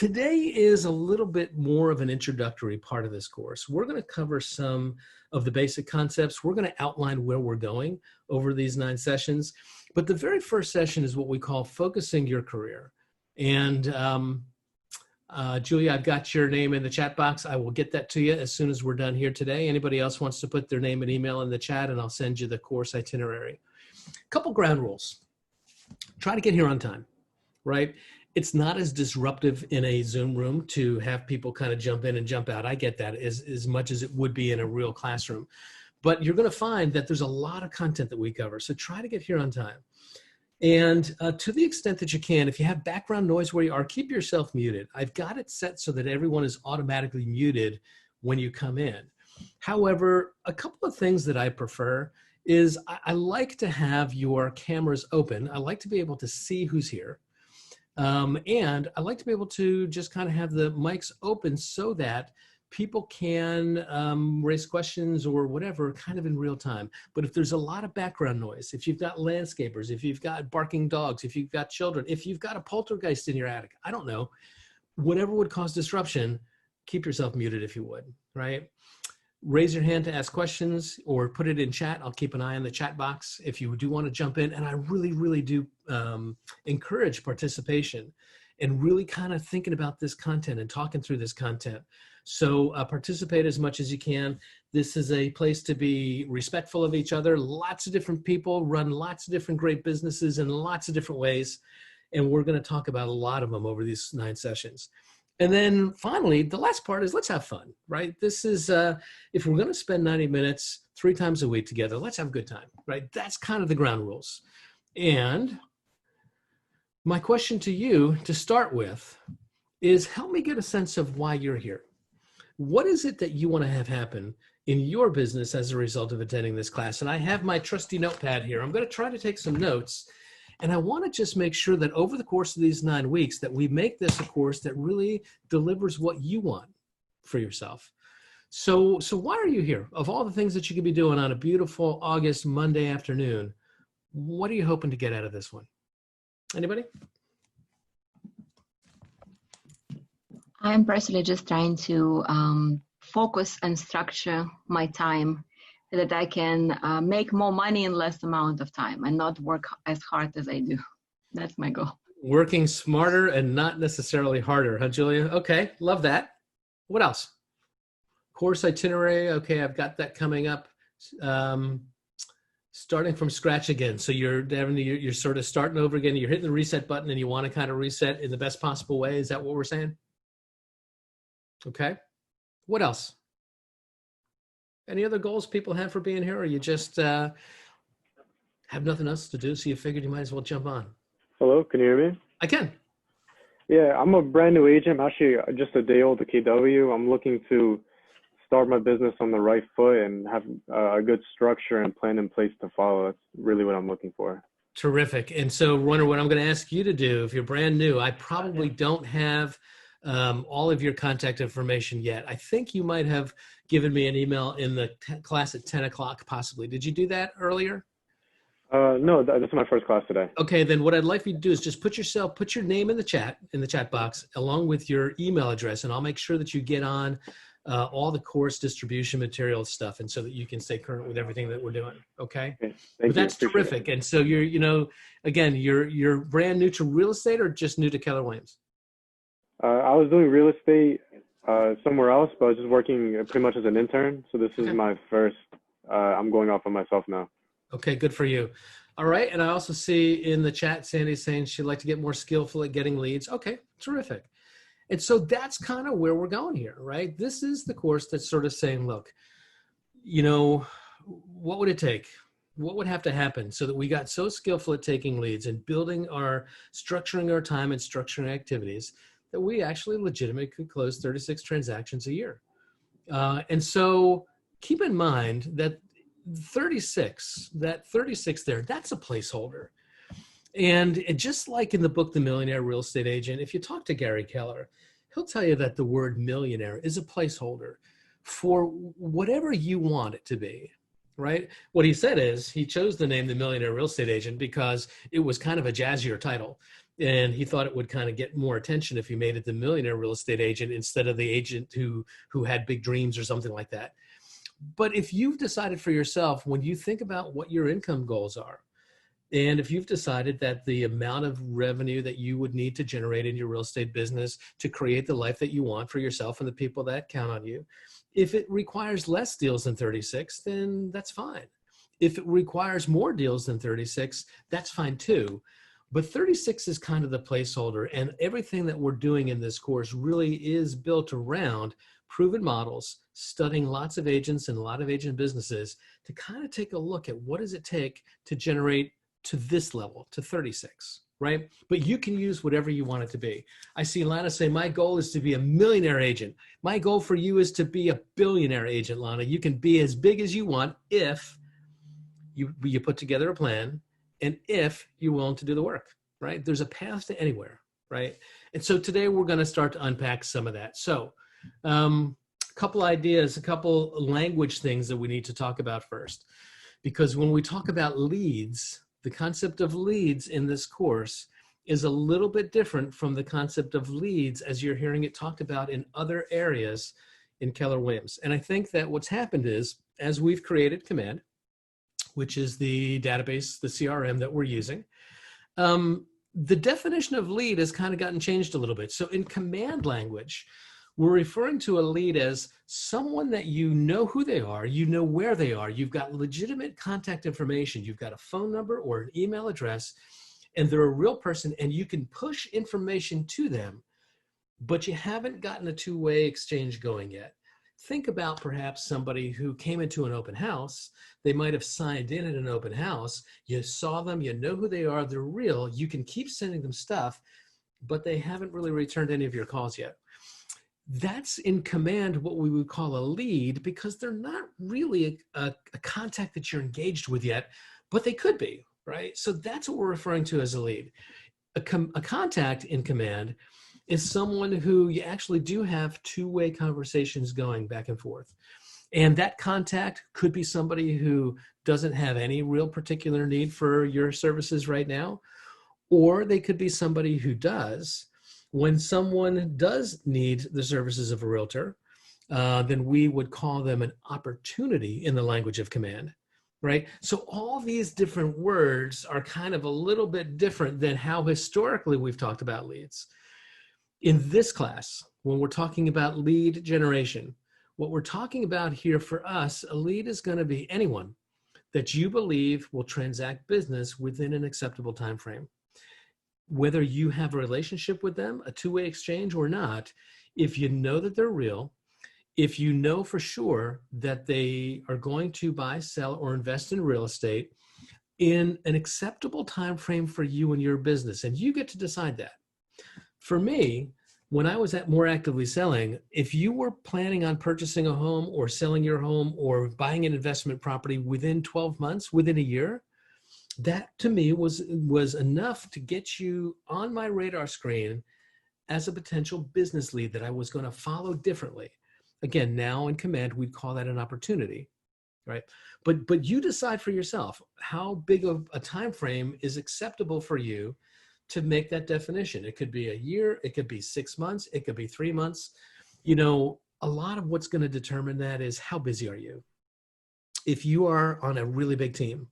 Today is a little bit more of an introductory part of this course. We're going to cover some of the basic concepts. We're going to outline where we're going over these 9 sessions. But the very first session is what we call focusing your career. And Julia, I've got your name in the chat box. I will get that to you as soon as we're done here today. Anybody else wants to put their name and email in the chat, and I'll send you the course itinerary. A couple ground rules. Try to get here on time, right? It's not as disruptive in a Zoom room to have people kind of jump in and jump out. I get that as much as it would be in a real classroom. But you're going to find that there's a lot of content that we cover. So try to get here on time. And to the extent that you can, if you have background noise where you are, keep yourself muted. I've got it set so that everyone is automatically muted when you come in. However, a couple of things that I prefer is I like to have your cameras open. I like to be able to see who's here. And I like to be able to just kind of have the mics open so that people can raise questions or whatever kind of in real time. But if there's a lot of background noise, if you've got landscapers, if you've got barking dogs, if you've got children, if you've got a poltergeist in your attic, I don't know, whatever would cause disruption, keep yourself muted if you would, right? Raise your hand to ask questions or put it in chat. I'll keep an eye on the chat box if you do want to jump in. And I really, really do encourage participation and really kind of thinking about this content and talking through this content. So participate as much as you can. This is a place to be respectful of each other. Lots of different people run lots of different great businesses in lots of different ways. And we're going to talk about a lot of them over these 9 sessions. And then finally, the last part is let's have fun, right? This is, if we're going to spend 90 minutes 3 times a week together, let's have a good time, right? That's kind of the ground rules. And my question to you to start with is help me get a sense of why you're here. What is it that you want to have happen in your business as a result of attending this class? And I have my trusty notepad here. I'm going to try to take some notes. And I want to just make sure that over the course of these 9 weeks that we make this a course that really delivers what you want for yourself. So why are you here? Of all the things that you could be doing on a beautiful August Monday afternoon, what are you hoping to get out of this one? Anybody? I'm personally just trying to focus and structure my time so that I can make more money in less amount of time and not work as hard as I do. That's my goal. Working smarter and not necessarily harder, huh, Julia? Okay, love that. What else? Course itinerary. Okay, I've got that coming up. Starting from scratch again. So you're sort of starting over again. You're hitting the reset button and you want to kind of reset in the best possible way. Is that what we're saying? Okay. What else? Any other goals people have for being here, or you just have nothing else to do, so you figured you might as well jump on? Hello, can you hear me? I can. Yeah, I'm a brand new agent. I'm actually just a day old at KW. I'm looking to start my business on the right foot and have a good structure and plan in place to follow. That's really what I'm looking for. Terrific. And so, Runner, what I'm going to ask you to do, if you're brand new, I probably don't have all of your contact information yet. I think you might have given me an email in the class at 10 o'clock, possibly. Did you do that earlier? No, this is my first class today. Okay, then what I'd like you to do is just put your name in the chat box, along with your email address, and I'll make sure that you get on all the course distribution material stuff, and so that you can stay current with everything that we're doing. Okay, Thank but that's you. terrific. And so you're brand new to real estate, or just new to Keller Williams? I was doing real estate somewhere else, but I was just working pretty much as an intern. So this is my first, I'm going off of myself now. Okay, good for you. All right, and I also see in the chat, Sandy saying she'd like to get more skillful at getting leads. Okay, terrific. And so that's kind of where we're going here, right? This is the course that's sort of saying, look, what would it take? What would have to happen so that we got so skillful at taking leads and structuring our time and structuring activities that we actually legitimately could close 36 transactions a year? And so keep in mind that 36 there, that's a placeholder. And just like in the book, The Millionaire Real Estate Agent, if you talk to Gary Keller, he'll tell you that the word millionaire is a placeholder for whatever you want it to be, right? What he said is he chose the name The Millionaire Real Estate Agent because it was kind of a jazzier title. And he thought it would kind of get more attention if he made it the millionaire real estate agent instead of the agent who had big dreams or something like that. But if you've decided for yourself, when you think about what your income goals are, and if you've decided that the amount of revenue that you would need to generate in your real estate business to create the life that you want for yourself and the people that count on you, if it requires less deals than 36, then that's fine. If it requires more deals than 36, that's fine too. But 36 is kind of the placeholder, and everything that we're doing in this course really is built around proven models, studying lots of agents and a lot of agent businesses to kind of take a look at what does it take to generate to this level, to 36, right? But you can use whatever you want it to be. I see Lana say, my goal is to be a millionaire agent. My goal for you is to be a billionaire agent, Lana. You can be as big as you want if you put together a plan and if you're willing to do the work, right? There's a path to anywhere, right? And so today we're going to start to unpack some of that. So a couple ideas, a couple language things that we need to talk about first. Because when we talk about leads, the concept of leads in this course is a little bit different from the concept of leads as you're hearing it talked about in other areas in Keller Williams. And I think that what's happened is, as we've created Command, which is the database, the CRM that we're using, the definition of lead has kind of gotten changed a little bit. So in Command language, we're referring to a lead as someone that you know who they are, you know where they are, you've got legitimate contact information, you've got a phone number or an email address, and they're a real person, and you can push information to them, but you haven't gotten a two-way exchange going yet. Think about perhaps somebody who came into an open house. They might have signed in at an open house. You saw them, you know who they are, they're real. You can keep sending them stuff, but they haven't really returned any of your calls yet. That's in Command what we would call a lead, because they're not really a contact that you're engaged with yet, but they could be, right? So that's what we're referring to as a lead. A contact in Command is someone who you actually do have two-way conversations going back and forth. And that contact could be somebody who doesn't have any real particular need for your services right now, or they could be somebody who does. When someone does need the services of a realtor, then we would call them an opportunity in the language of Command, right? So all these different words are kind of a little bit different than how historically we've talked about leads. In this class, when we're talking about lead generation, what we're talking about here for us, a lead is going to be anyone that you believe will transact business within an acceptable time frame. Whether you have a relationship with them, a two-way exchange or not, if you know that they're real, if you know for sure that they are going to buy, sell, or invest in real estate in an acceptable time frame for you and your business, and you get to decide that. For me, when I was more actively selling, if you were planning on purchasing a home or selling your home or buying an investment property within 12 months, within a year, that to me was enough to get you on my radar screen as a potential business lead that I was going to follow differently. Again, now in Command, we'd call that an opportunity, right? But you decide for yourself how big of a time frame is acceptable for you to make that definition. It could be a year, it could be 6 months, it could be 3 months. You know, a lot of what's going to determine that is how busy are you? If you are on a really big team,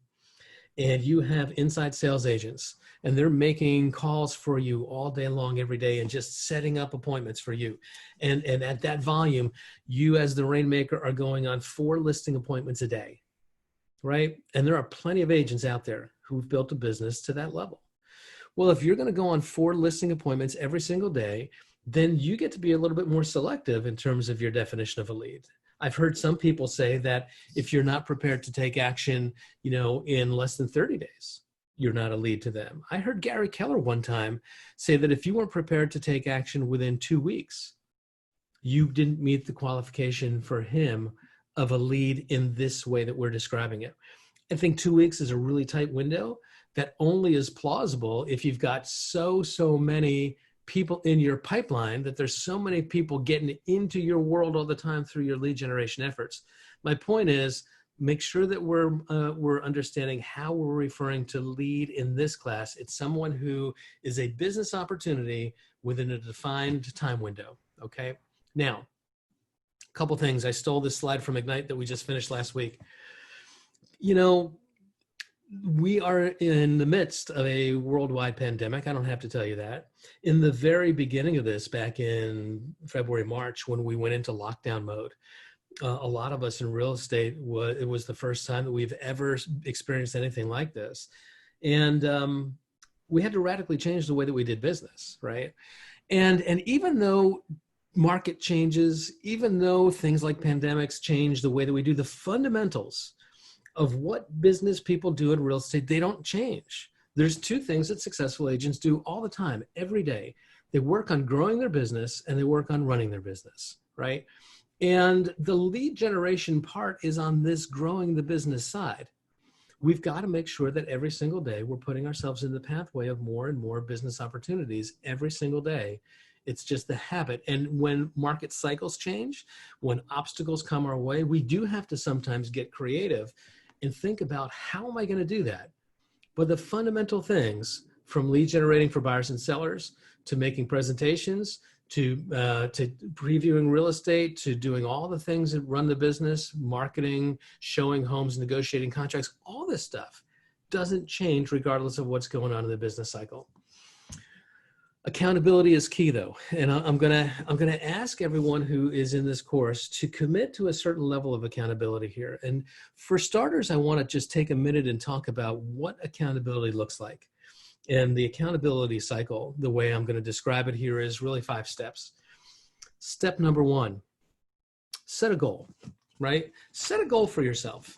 and you have inside sales agents and they're making calls for you all day long, every day, and just setting up appointments for you. And at that volume, you as the rainmaker are going on 4 listing appointments a day, right? And there are plenty of agents out there who've built a business to that level. Well, if you're going to go on 4 listing appointments every single day, then you get to be a little bit more selective in terms of your definition of a lead. I've heard some people say that if you're not prepared to take action, you know, in less than 30 days, you're not a lead to them. I heard Gary Keller one time say that if you weren't prepared to take action within 2 weeks, you didn't meet the qualification for him of a lead in this way that we're describing it. I think 2 weeks is a really tight window that only is plausible if you've got so many people in your pipeline, that there's so many people getting into your world all the time through your lead generation efforts. My point is make sure that we're understanding how we're referring to lead in this class. It's someone who is a business opportunity within a defined time window. Okay. Now, a couple things. I stole this slide from Ignite that we just finished last week. You know, we are in the midst of a worldwide pandemic. I don't have to tell you that. In the very beginning of this, back in February, March, when we went into lockdown mode, a lot of us in real estate, it was the first time that we've ever experienced anything like this. And we had to radically change the way that we did business, right? And even though market changes, even though things like pandemics change the way that we do, the fundamentals of what business people do in real estate, they don't change. There's two things that successful agents do all the time, every day. They work on growing their business and they work on running their business, right? And the lead generation part is on this growing the business side. We've got to make sure that every single day we're putting ourselves in the pathway of more and more business opportunities every single day. It's just the habit. And when market cycles change, when obstacles come our way, we do have to sometimes get creative and think about, how am I going to do that? But the fundamental things, from lead generating for buyers and sellers, to making presentations, to previewing real estate, to doing all the things that run the business, marketing, showing homes, negotiating contracts, all this stuff doesn't change regardless of what's going on in the business cycle. Accountability is key, though, and I'm gonna ask everyone who is in this course to commit to a certain level of accountability here. And for starters, I want to just take a minute and talk about what accountability looks like. And the accountability cycle, the way I'm going to describe it here, is really 5 steps. Step number 1, set a goal, right? Set a goal for yourself.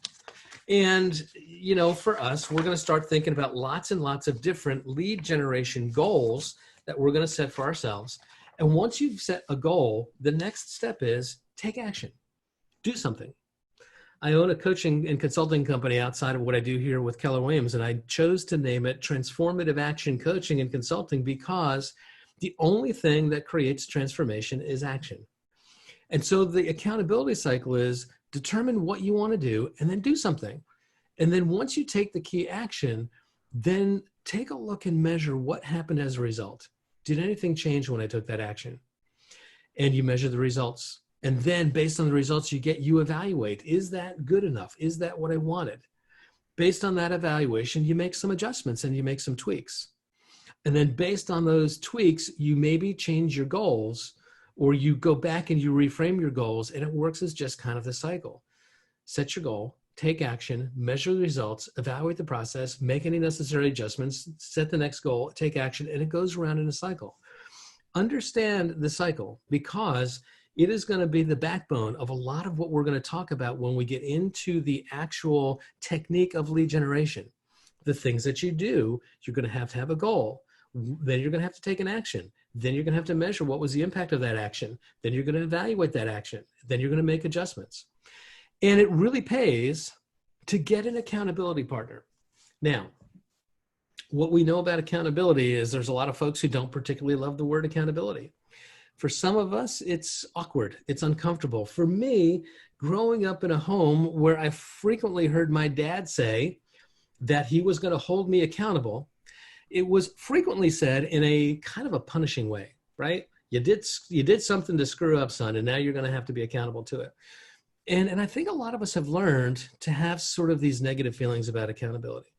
And, you know, for us, we're going to start thinking about lots and lots of different lead generation goals that we're going to set for ourselves. And once you've set a goal, the next step is take action. Do something. I own a coaching and consulting company outside of what I do here with Keller Williams, and I chose to name it Transformative Action Coaching and Consulting because the only thing that creates transformation is action. And so the accountability cycle is determine what you want to do and then do something. And then once you take the key action, then take a look and measure what happened as a result. Did anything change when I took that action? And you measure the results. And then based on the results you get, you evaluate, is that good enough? Is that what I wanted? Based on that evaluation, you make some adjustments and you make some tweaks. And then based on those tweaks, you maybe change your goals, or you go back and you reframe your goals, and it works as just kind of the cycle. Set your goal, take action, measure the results, evaluate the process, make any necessary adjustments, set the next goal, take action, and it goes around in a cycle. Understand the cycle, because it is going to be the backbone of a lot of what we're going to talk about when we get into the actual technique of lead generation. The things that you do, you're going to have a goal. Then you're going to have to take an action. Then you're going to have to measure what was the impact of that action. Then you're going to evaluate that action. Then you're going to make adjustments. And it really pays to get an accountability partner. Now, what we know about accountability is there's a lot of folks who don't particularly love the word accountability. For some of us, it's awkward, it's uncomfortable. For me, growing up in a home where I frequently heard my dad say that he was going to hold me accountable, it was frequently said in a kind of a punishing way, right? You did something to screw up, son, and now you're going to have to be accountable to it. And I think a lot of us have learned to have sort of these negative feelings about accountability.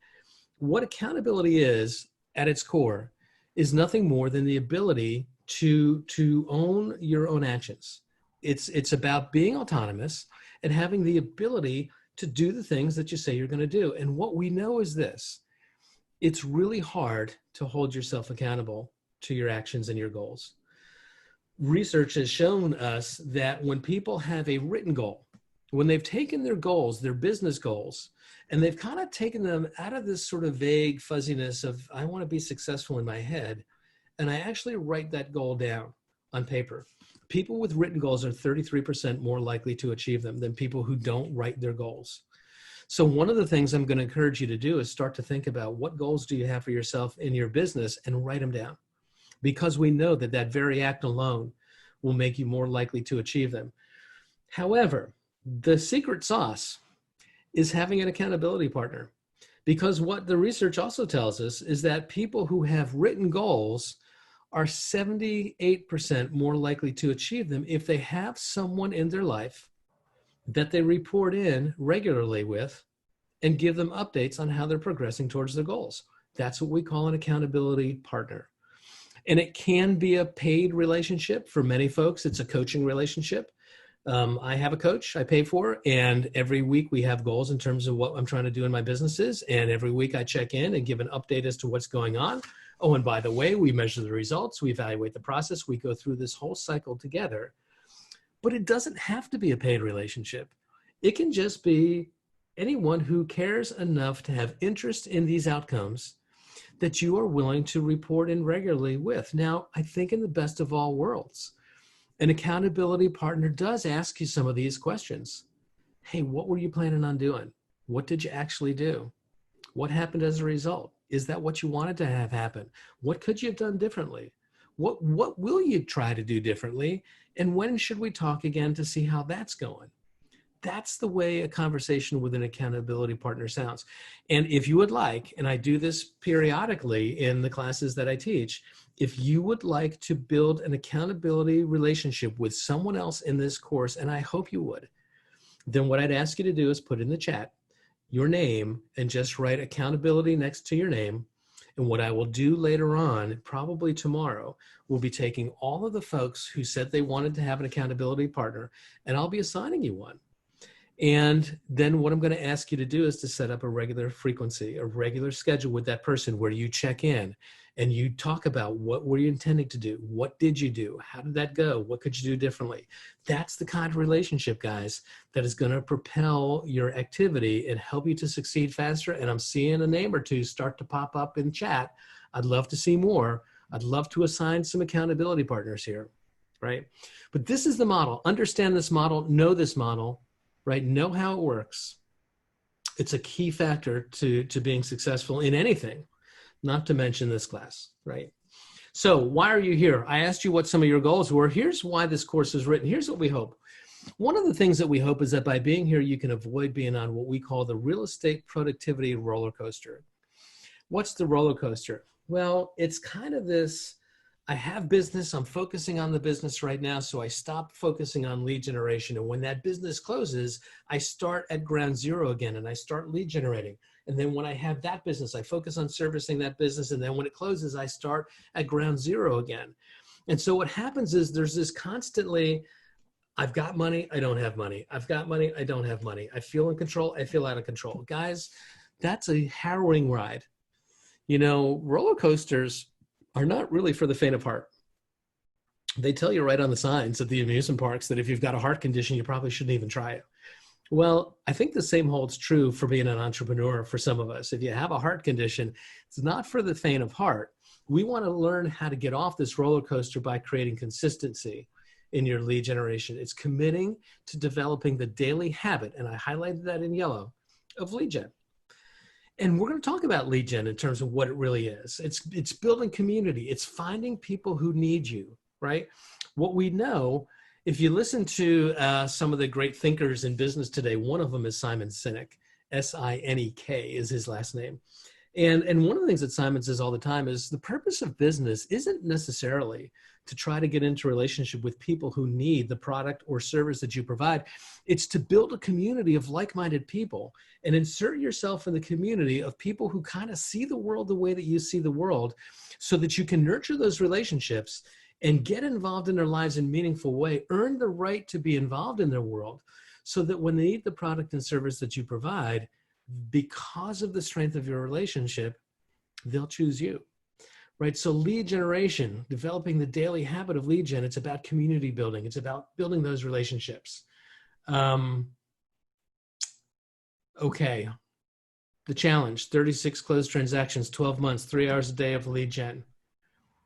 What accountability is, at its core, is nothing more than the ability to own your own actions. It's about being autonomous and having the ability to do the things that you say you're going to do. And what we know is this: it's really hard to hold yourself accountable to your actions and your goals. Research has shown us that when people have a written goal, when they've taken their goals, their business goals, and they've kind of taken them out of this sort of vague fuzziness of, I want to be successful in my head, and I actually write that goal down on paper, people with written goals are 33% more likely to achieve them than people who don't write their goals. So one of the things I'm going to encourage you to do is start to think about what goals do you have for yourself in your business and write them down, because we know that that very act alone will make you more likely to achieve them. However, the secret sauce is having an accountability partner. Because what the research also tells us is that people who have written goals are 78% more likely to achieve them if they have someone in their life that they report in regularly with and give them updates on how they're progressing towards their goals. That's what we call an accountability partner. And it can be a paid relationship. For many folks, it's a coaching relationship. I have a coach I pay for, and every week we have goals in terms of what I'm trying to do in my businesses. And every week I check in and give an update as to what's going on. Oh, and by the way, we measure the results, we evaluate the process, we go through this whole cycle together. But it doesn't have to be a paid relationship. It can just be anyone who cares enough to have interest in these outcomes that you are willing to report in regularly with. Now, I think in the best of all worlds, an accountability partner does ask you some of these questions. Hey, what were you planning on doing? What did you actually do? What happened as a result? Is that what you wanted to have happen? What could you have done differently? What will you try to do differently? And when should we talk again to see how that's going? That's the way a conversation with an accountability partner sounds. And if you would like, and I do this periodically in the classes that I teach, if you would like to build an accountability relationship with someone else in this course, and I hope you would, then what I'd ask you to do is put in the chat your name and just write accountability next to your name. And what I will do later on, probably tomorrow, will be taking all of the folks who said they wanted to have an accountability partner, and I'll be assigning you one. And then what I'm going to ask you to do is to set up a regular frequency, a regular schedule with that person where you check in and you talk about what were you intending to do? What did you do? How did that go? What could you do differently? That's the kind of relationship, guys, that is going to propel your activity and help you to succeed faster. And I'm seeing a name or two start to pop up in chat. I'd love to see more. I'd love to assign some accountability partners here, right? But this is the model. Understand this model, know this model, right? Know how it works. It's a key factor to being successful in anything, not to mention this class, right? So why are you here? I asked you what some of your goals were. Here's why this course is written. Here's what we hope. One of the things that we hope is that by being here, you can avoid being on what we call the real estate productivity roller coaster. What's the roller coaster? Well, it's kind of this, I have business, I'm focusing on the business right now, so I stop focusing on lead generation. And when that business closes, I start at ground zero again and I start lead generating. And then when I have that business, I focus on servicing that business. And then when it closes, I start at ground zero again. And so what happens is there's this constantly, I've got money, I don't have money. I've got money, I don't have money. I feel in control, I feel out of control. Guys, that's a harrowing ride. You know, roller coasters are not really for the faint of heart. They tell you right on the signs at the amusement parks that if you've got a heart condition, you probably shouldn't even try it. Well, I think the same holds true for being an entrepreneur for some of us. If you have a heart condition, it's not for the faint of heart. We want to learn how to get off this roller coaster by creating consistency in your lead generation. It's committing to developing the daily habit, and I highlighted that in yellow, of lead gen. And we're going to talk about lead gen in terms of what it really is. It's building community. It's finding people who need you, right? What we know, if you listen to some of the great thinkers in business today, one of them is Simon Sinek. S-I-N-E-K is his last name. And one of the things that Simon says all the time is the purpose of business isn't necessarily to try to get into a relationship with people who need the product or service that you provide. It's to build a community of like-minded people and insert yourself in the community of people who kind of see the world the way that you see the world so that you can nurture those relationships and get involved in their lives in a meaningful way, earn the right to be involved in their world so that when they need the product and service that you provide, because of the strength of your relationship, they'll choose you, right? So lead generation, developing the daily habit of lead gen, it's about community building. It's about building those relationships. Okay. The challenge, 36 closed transactions, 12 months, 3 hours a day of lead gen.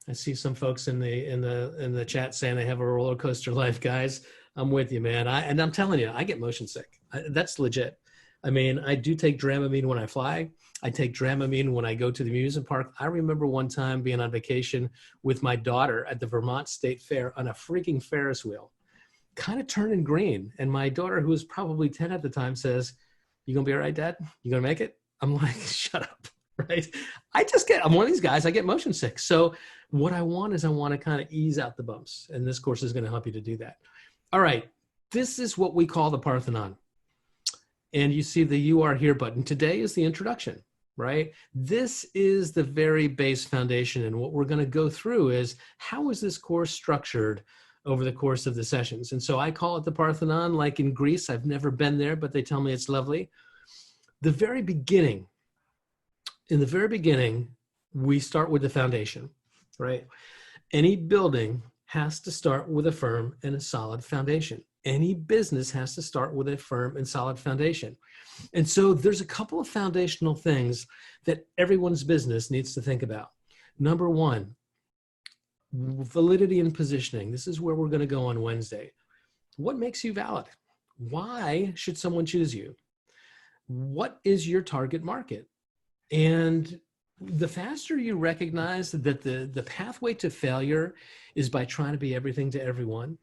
I see some folks in the chat saying they have a roller coaster life, guys. I'm with you, man. And I'm telling you, I get motion sick. That's legit. I mean, I do take Dramamine when I fly. I take Dramamine when I go to the amusement park. I remember one time being on vacation with my daughter at the Vermont State Fair on a freaking Ferris wheel, kind of turning green. And my daughter, who was probably 10 at the time, says, You gonna be all right, Dad? You gonna make it? I'm like, shut up, right? I'm one of these guys, I get motion sick. So what I want is I want to kind of ease out the bumps. And this course is going to help you to do that. All right. This is what we call the Parthenon. And you see the "You Are Here" button. Today is the introduction, right? This is the very base foundation. And what we're going to go through is, how is this course structured over the course of the sessions? And so I call it the Parthenon, like in Greece. I've never been there, but they tell me it's lovely. In the very beginning, we start with the foundation, right? Any building has to start with a firm and a solid foundation. Any business has to start with a firm and solid foundation. And so there's a couple of foundational things that everyone's business needs to think about. Number one, validity and positioning. This is where we're going to go on Wednesday. What makes you valid? Why should someone choose you? What is your target market? And the faster you recognize that the pathway to failure is by trying to be everything to everyone.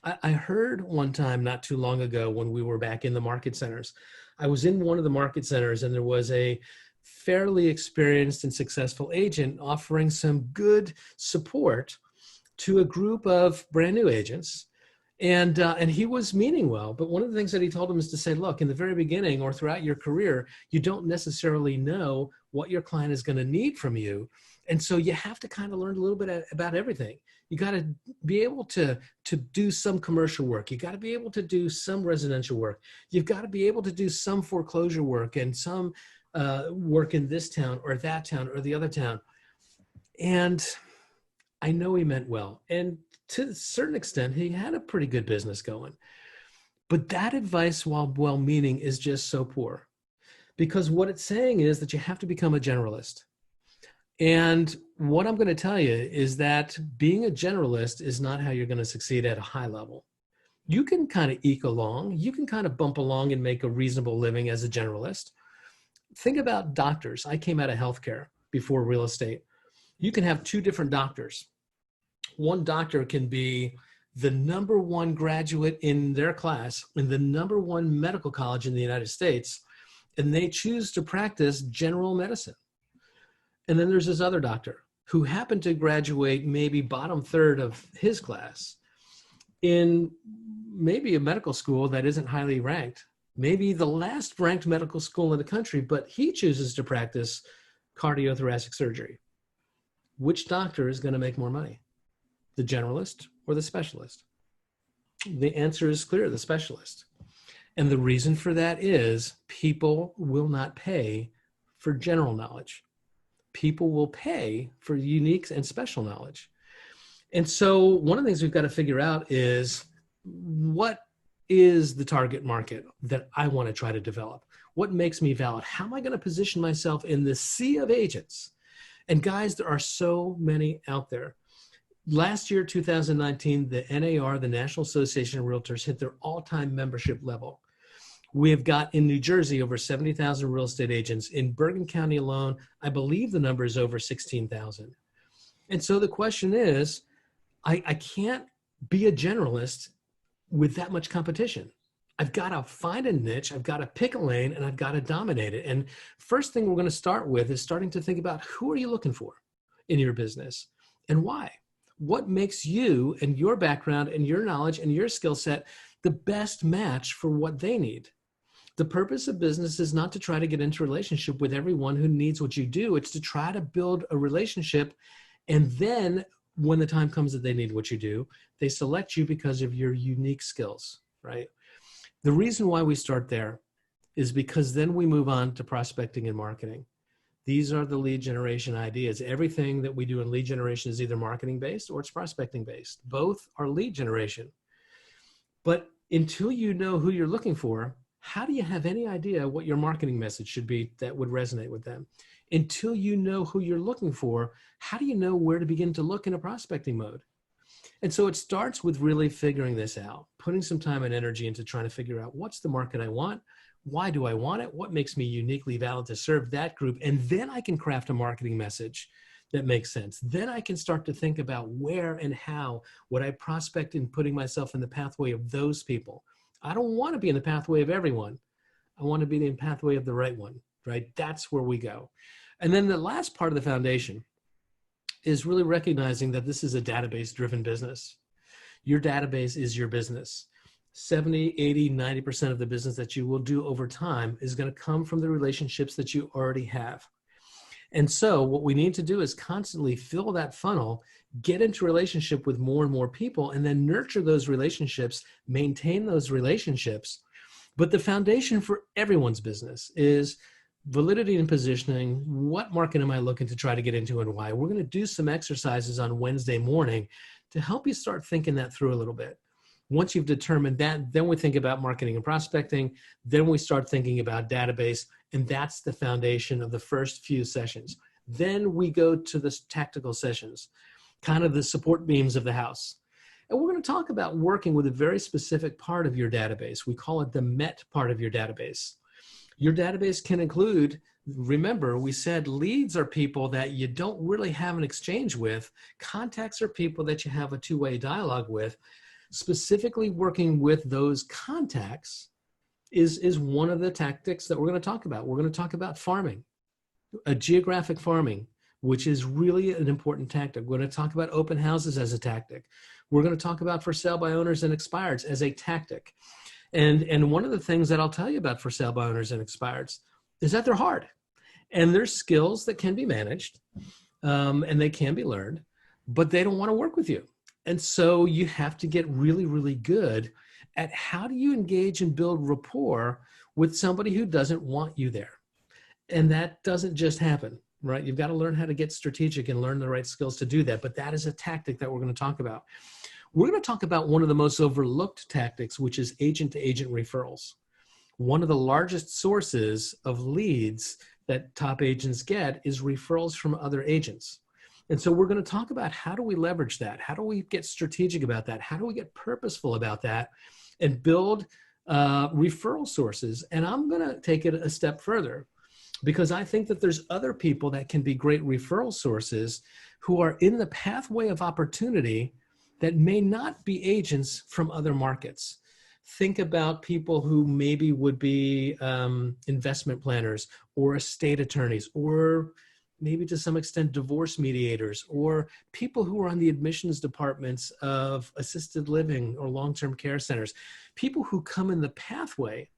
I heard one time not too long ago when we were back in the market centers, I was in one of the market centers and there was a fairly experienced and successful agent offering some good support to a group of brand new agents. And he was meaning well, but one of the things that he told him is to say, look, in the very beginning or throughout your career, you don't necessarily know what your client is going to need from you. And so you have to kind of learn a little bit about everything. You got to be able to do some commercial work. You got to be able to do some residential work. You've got to be able to do some foreclosure work and some work in this town or that town or the other town. And I know he meant well. And to a certain extent, he had a pretty good business going. But that advice, while well-meaning, is just so poor. Because what it's saying is that you have to become a generalist. And what I'm going to tell you is that being a generalist is not how you're going to succeed at a high level. You can kind of eke along. You can kind of bump along and make a reasonable living as a generalist. Think about doctors. I came out of healthcare before real estate. You can have two different doctors. One doctor can be the #1 graduate in their class in the #1 medical college in the United States, and they choose to practice general medicine. And then there's this other doctor who happened to graduate maybe bottom third of his class in maybe a medical school that isn't highly ranked, maybe the last ranked medical school in the country, but he chooses to practice cardiothoracic surgery. Which doctor is going to make more money? The generalist or the specialist? The answer is clear, the specialist. And the reason for that is people will not pay for general knowledge. People will pay for unique and special knowledge. And so one of the things we've got to figure out is, what is the target market that I want to try to develop? What makes me valid? How am I going to position myself in the sea of agents? And guys, there are so many out there. Last year, 2019, the NAR, the National Association of Realtors, hit their all-time membership level. We have got in New Jersey over 70,000 real estate agents. In Bergen County alone, I believe the number is over 16,000. And so the question is, I can't be a generalist with that much competition. I've got to find a niche, I've got to pick a lane, and I've got to dominate it. And first thing we're going to start with is starting to think about, who are you looking for in your business and why? What makes you and your background and your knowledge and your skill set the best match for what they need? The purpose of business is not to try to get into a relationship with everyone who needs what you do. It's to try to build a relationship, and then when the time comes that they need what you do, they select you because of your unique skills, right? The reason why we start there is because then we move on to prospecting and marketing. These are the lead generation ideas. Everything that we do in lead generation is either marketing based or it's prospecting based. Both are lead generation. But until you know who you're looking for, how do you have any idea what your marketing message should be that would resonate with them? Until you know who you're looking for, how do you know where to begin to look in a prospecting mode? And so it starts with really figuring this out, putting some time and energy into trying to figure out, what's the market I want? Why do I want it? What makes me uniquely valid to serve that group? And then I can craft a marketing message that makes sense. Then I can start to think about where and how would I prospect in putting myself in the pathway of those people. I don't want to be in the pathway of everyone. I want to be in the pathway of the right one, right? That's where we go. And then the last part of the foundation is really recognizing that this is a database-driven business. Your database is your business. 70, 80, 90% of the business that you will do over time is going to come from the relationships that you already have. And so what we need to do is constantly fill that funnel, get into relationship with more and more people, and then nurture those relationships, maintain those relationships. But the foundation for everyone's business is validity and positioning. What market am I looking to try to get into and why? We're going to do some exercises on Wednesday morning to help you start thinking that through a little bit. Once you've determined that, then we think about marketing and prospecting. Then we start thinking about database, and that's the foundation of the first few sessions. Then we go to the tactical sessions, kind of the support beams of the house. And we're going to talk about working with a very specific part of your database. We call it the MET part of your database. Your database can include, remember, we said leads are people that you don't really have an exchange with. Contacts are people that you have a two-way dialogue with. Specifically working with those contacts is one of the tactics that we're going to talk about. We're going to talk about farming, a geographic farming, which is really an important tactic. We're going to talk about open houses as a tactic. We're going to talk about for sale by owners and expireds as a tactic. And one of the things that I'll tell you about for sale by owners and expireds is that they're hard. And there's skills that can be managed and they can be learned, but they don't want to work with you. And so you have to get really, really good at how do you engage and build rapport with somebody who doesn't want you there. And that doesn't just happen, right? You've got to learn how to get strategic and learn the right skills to do that. But that is a tactic that we're going to talk about. We're going to talk about one of the most overlooked tactics, which is agent-to-agent referrals. One of the largest sources of leads that top agents get is referrals from other agents. And so we're going to talk about how do we leverage that? How do we get strategic about that? How do we get purposeful about that and build referral sources? And I'm going to take it a step further because I think that there's other people that can be great referral sources who are in the pathway of opportunity that may not be agents from other markets. Think about people who maybe would be investment planners or estate attorneys or maybe to some extent divorce mediators or people who are on the admissions departments of assisted living or long-term care centers, people who come in the pathway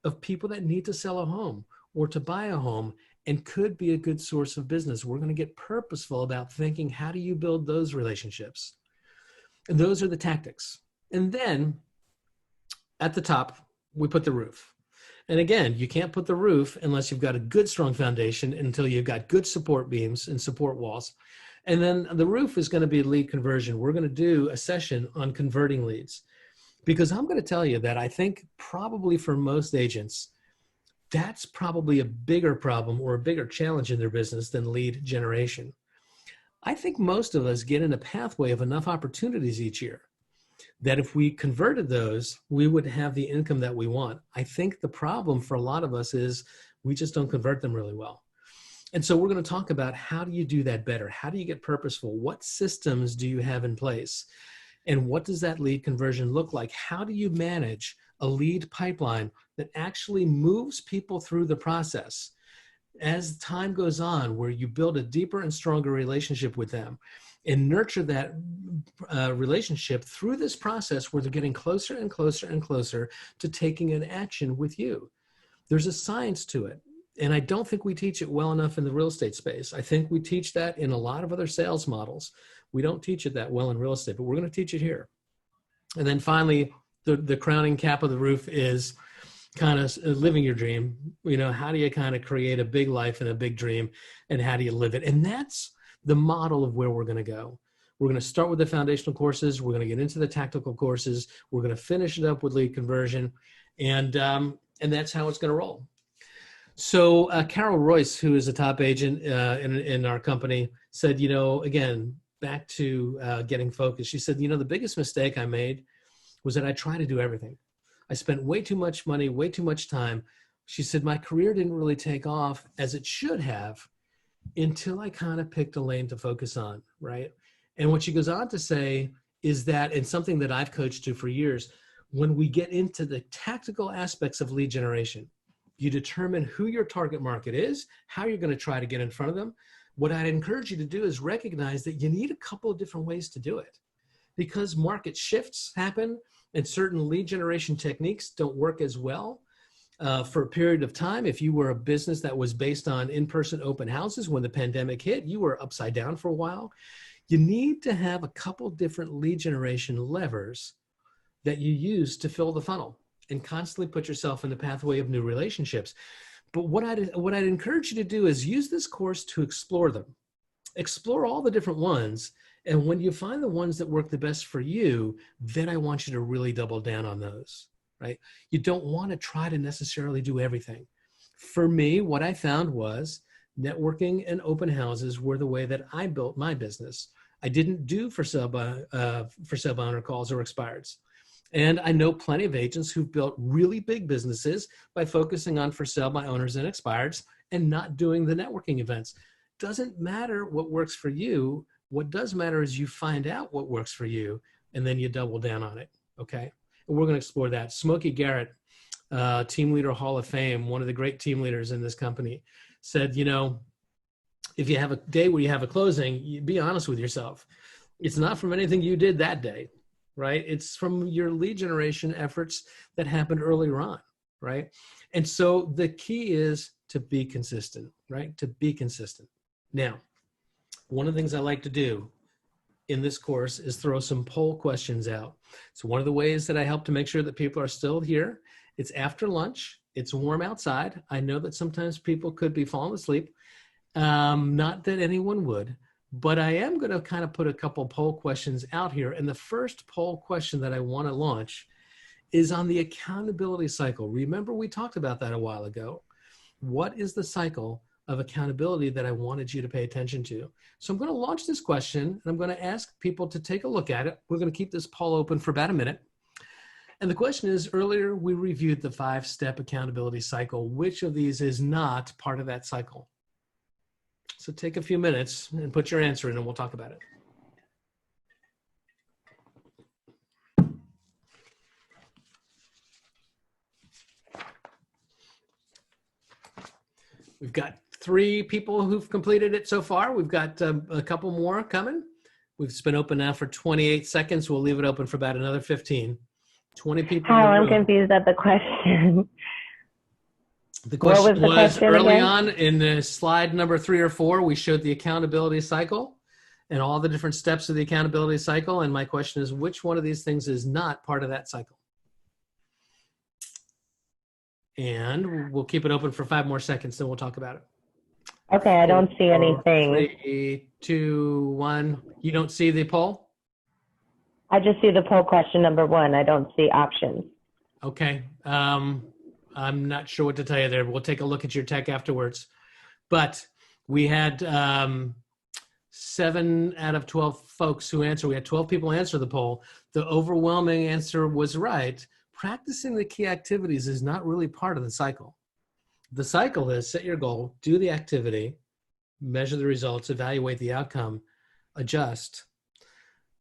of people that need to sell a home or to buy a home and could be a good source of business. We're going to get purposeful about thinking, how do you build those relationships? And those are the tactics. And then at the top, we put the roof. And again, you can't put the roof unless you've got a good, strong foundation until you've got good support beams and support walls. And then the roof is going to be lead conversion. We're going to do a session on converting leads because I'm going to tell you that I think probably for most agents, that's probably a bigger problem or a bigger challenge in their business than lead generation. I think most of us get in a pathway of enough opportunities each year that if we converted those, we would have the income that we want. I think the problem for a lot of us is we just don't convert them really well. And so we're going to talk about how do you do that better? How do you get purposeful? What systems do you have in place? And what does that lead conversion look like? How do you manage a lead pipeline that actually moves people through the process as time goes on, where you build a deeper and stronger relationship with them and nurture that relationship through this process where they're getting closer and closer and closer to taking an action with you? There's a science to it. And I don't think we teach it well enough in the real estate space. I think we teach that in a lot of other sales models. We don't teach it that well in real estate, but we're going to teach it here. And then finally, the crowning cap of the roof is kind of living your dream. You know, how do you kind of create a big life and a big dream, and how do you live it? And that's the model of where we're going to go. We're going to start with the foundational courses. We're going to get into the tactical courses. We're going to finish it up with lead conversion. And that's how it's going to roll. So Carol Royce, who is a top agent in our company, said, you know, again, back to getting focused. She said, you know, the biggest mistake I made was that I tried to do everything. I spent way too much money, way too much time. She said, my career didn't really take off as it should have until I kind of picked a lane to focus on, right? And what she goes on to say is that, and something that I've coached to for years, when we get into the tactical aspects of lead generation, You determine who your target market is, how you're going to try to get in front of them. What I'd encourage you to do is recognize that you need a couple of different ways to do it, because market shifts happen and certain lead generation techniques don't work as well. For a period of time, if you were a business that was based on in-person open houses, when the pandemic hit, you were upside down for a while. You need to have a couple different lead generation levers that you use to fill the funnel and constantly put yourself in the pathway of new relationships. But what I'd encourage you to do is use this course to explore them. Explore all the different ones. And when you find the ones that work the best for you, then I want you to really double down on those, right? You don't want to try to necessarily do everything. For me, what I found was networking and open houses were the way that I built my business. I didn't do for sale by owner calls or expireds. And I know plenty of agents who've built really big businesses by focusing on for sale by owners and expireds and not doing the networking events. Doesn't matter what works for you. What does matter is you find out what works for you and then you double down on it, okay? And we're going to explore that. Smokey Garrett, Team Leader Hall of Fame, one of the great team leaders in this company, said, you know, if you have a day where you have a closing, you be honest with yourself. It's not from anything you did that day, right? It's from your lead generation efforts that happened earlier on, right? And so the key is to be consistent, right? To be consistent. Now, one of the things I like to do in this course is throw some poll questions out. So one of the ways that I help to make sure that people are still here, it's after lunch, it's warm outside. I know that sometimes people could be falling asleep. Not that anyone would, but I am going to kind of put a couple poll questions out here. And the first poll question that I want to launch is on the accountability cycle. Remember, we talked about that a while ago. What is the cycle of accountability that I wanted you to pay attention to? So I'm going to launch this question and I'm going to ask people to take a look at it. We're going to keep this poll open for about a minute. And the question is, earlier we reviewed the 5-step accountability cycle. Which of these is not part of that cycle? So take a few minutes and put your answer in and we'll talk about it. We've got 3 people who've completed it so far. We've got a couple more coming. It's been open now for 28 seconds. We'll leave it open for about another 15. 20 people. Oh, I'm confused at the question. The question was early again? on in the slide number 3 or 4, we showed the accountability cycle and all the different steps of the accountability cycle. And my question is, which one of these things is not part of that cycle? And we'll keep it open for 5 more seconds, then we'll talk about it. Okay, I don't see anything. 3, 2, 1. You don't see the poll? I just see the poll question number 1. I don't see options. Okay. I'm not sure what to tell you there. We'll take a look at your tech afterwards. But we had 7 out of 12 folks who answered. We had 12 people answer the poll. The overwhelming answer was right. Practicing the key activities is not really part of the cycle. The cycle is set your goal, do the activity, measure the results, evaluate the outcome, adjust.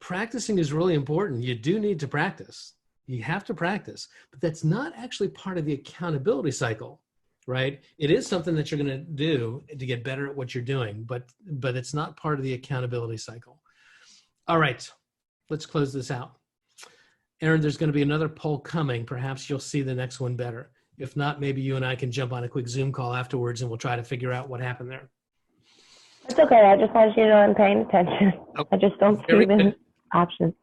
Practicing is really important. You do need to practice. You have to practice, but that's not actually part of the accountability cycle, right? It is something that you're going to do to get better at what you're doing, but it's not part of the accountability cycle. All right, let's close this out. Aaron, there's going to be another poll coming. Perhaps you'll see the next one better. If not, maybe you and I can jump on a quick Zoom call afterwards and we'll try to figure out what happened there. That's okay. I just want you to know I'm paying attention. Okay. I just don't see the options.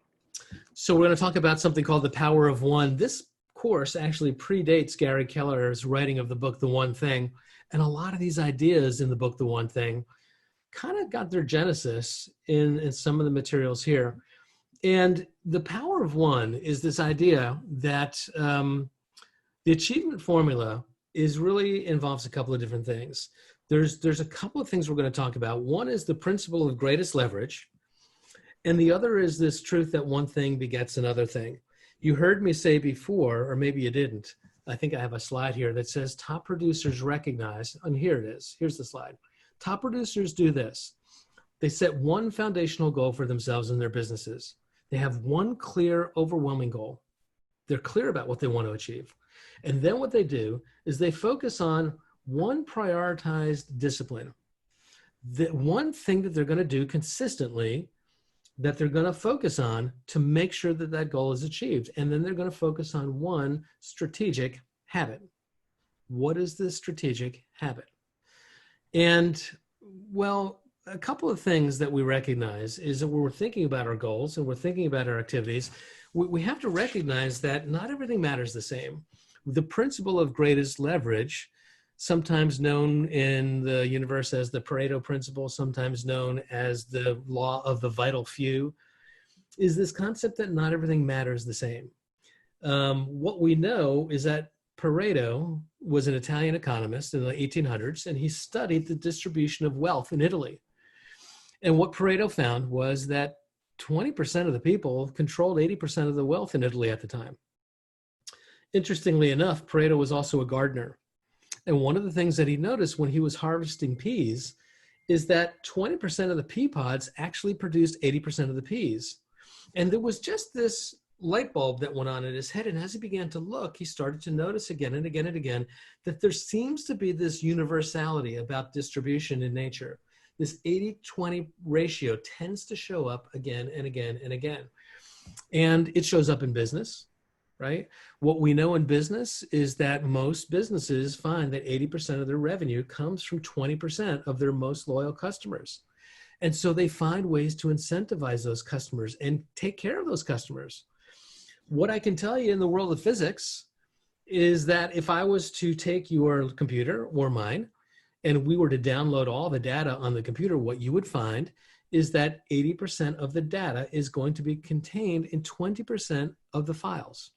So we're going to talk about something called the power of one. This course actually predates Gary Keller's writing of the book, The One Thing. And a lot of these ideas in the book, The One Thing, kind of got their genesis in some of the materials here. And the power of one is this idea that the achievement formula really involves a couple of different things. There's a couple of things we're going to talk about. One is the principle of greatest leverage. And the other is this truth that one thing begets another thing. You heard me say before, or maybe you didn't, I think I have a slide here that says top producers recognize, and here it is, here's the slide. Top producers do this. They set one foundational goal for themselves and their businesses. They have one clear, overwhelming goal. They're clear about what they want to achieve. And then what they do is they focus on one prioritized discipline. The one thing that they're going to do consistently that they're going to focus on to make sure that that goal is achieved. And then they're going to focus on one strategic habit. What is this strategic habit? And well, a couple of things that we recognize is that when we're thinking about our goals and we're thinking about our activities, we have to recognize that not everything matters the same. The principle of greatest leverage, sometimes known in the universe as the Pareto principle, sometimes known as the law of the vital few, is this concept that not everything matters the same. What we know is that Pareto was an Italian economist in the 1800s, and he studied the distribution of wealth in Italy. And what Pareto found was that 20% of the people controlled 80% of the wealth in Italy at the time. Interestingly enough, Pareto was also a gardener. And one of the things that he noticed when he was harvesting peas is that 20% of the pea pods actually produced 80% of the peas. And there was just this light bulb that went on in his head. And as he began to look, he started to notice again and again and again that there seems to be this universality about distribution in nature. This 80-20 ratio tends to show up again and again and again. And it shows up in business, right? What we know in business is that most businesses find that 80% of their revenue comes from 20% of their most loyal customers. And so they find ways to incentivize those customers and take care of those customers. What I can tell you in the world of physics is that if I was to take your computer or mine, and we were to download all the data on the computer, what you would find is that 80% of the data is going to be contained in 20% of the files.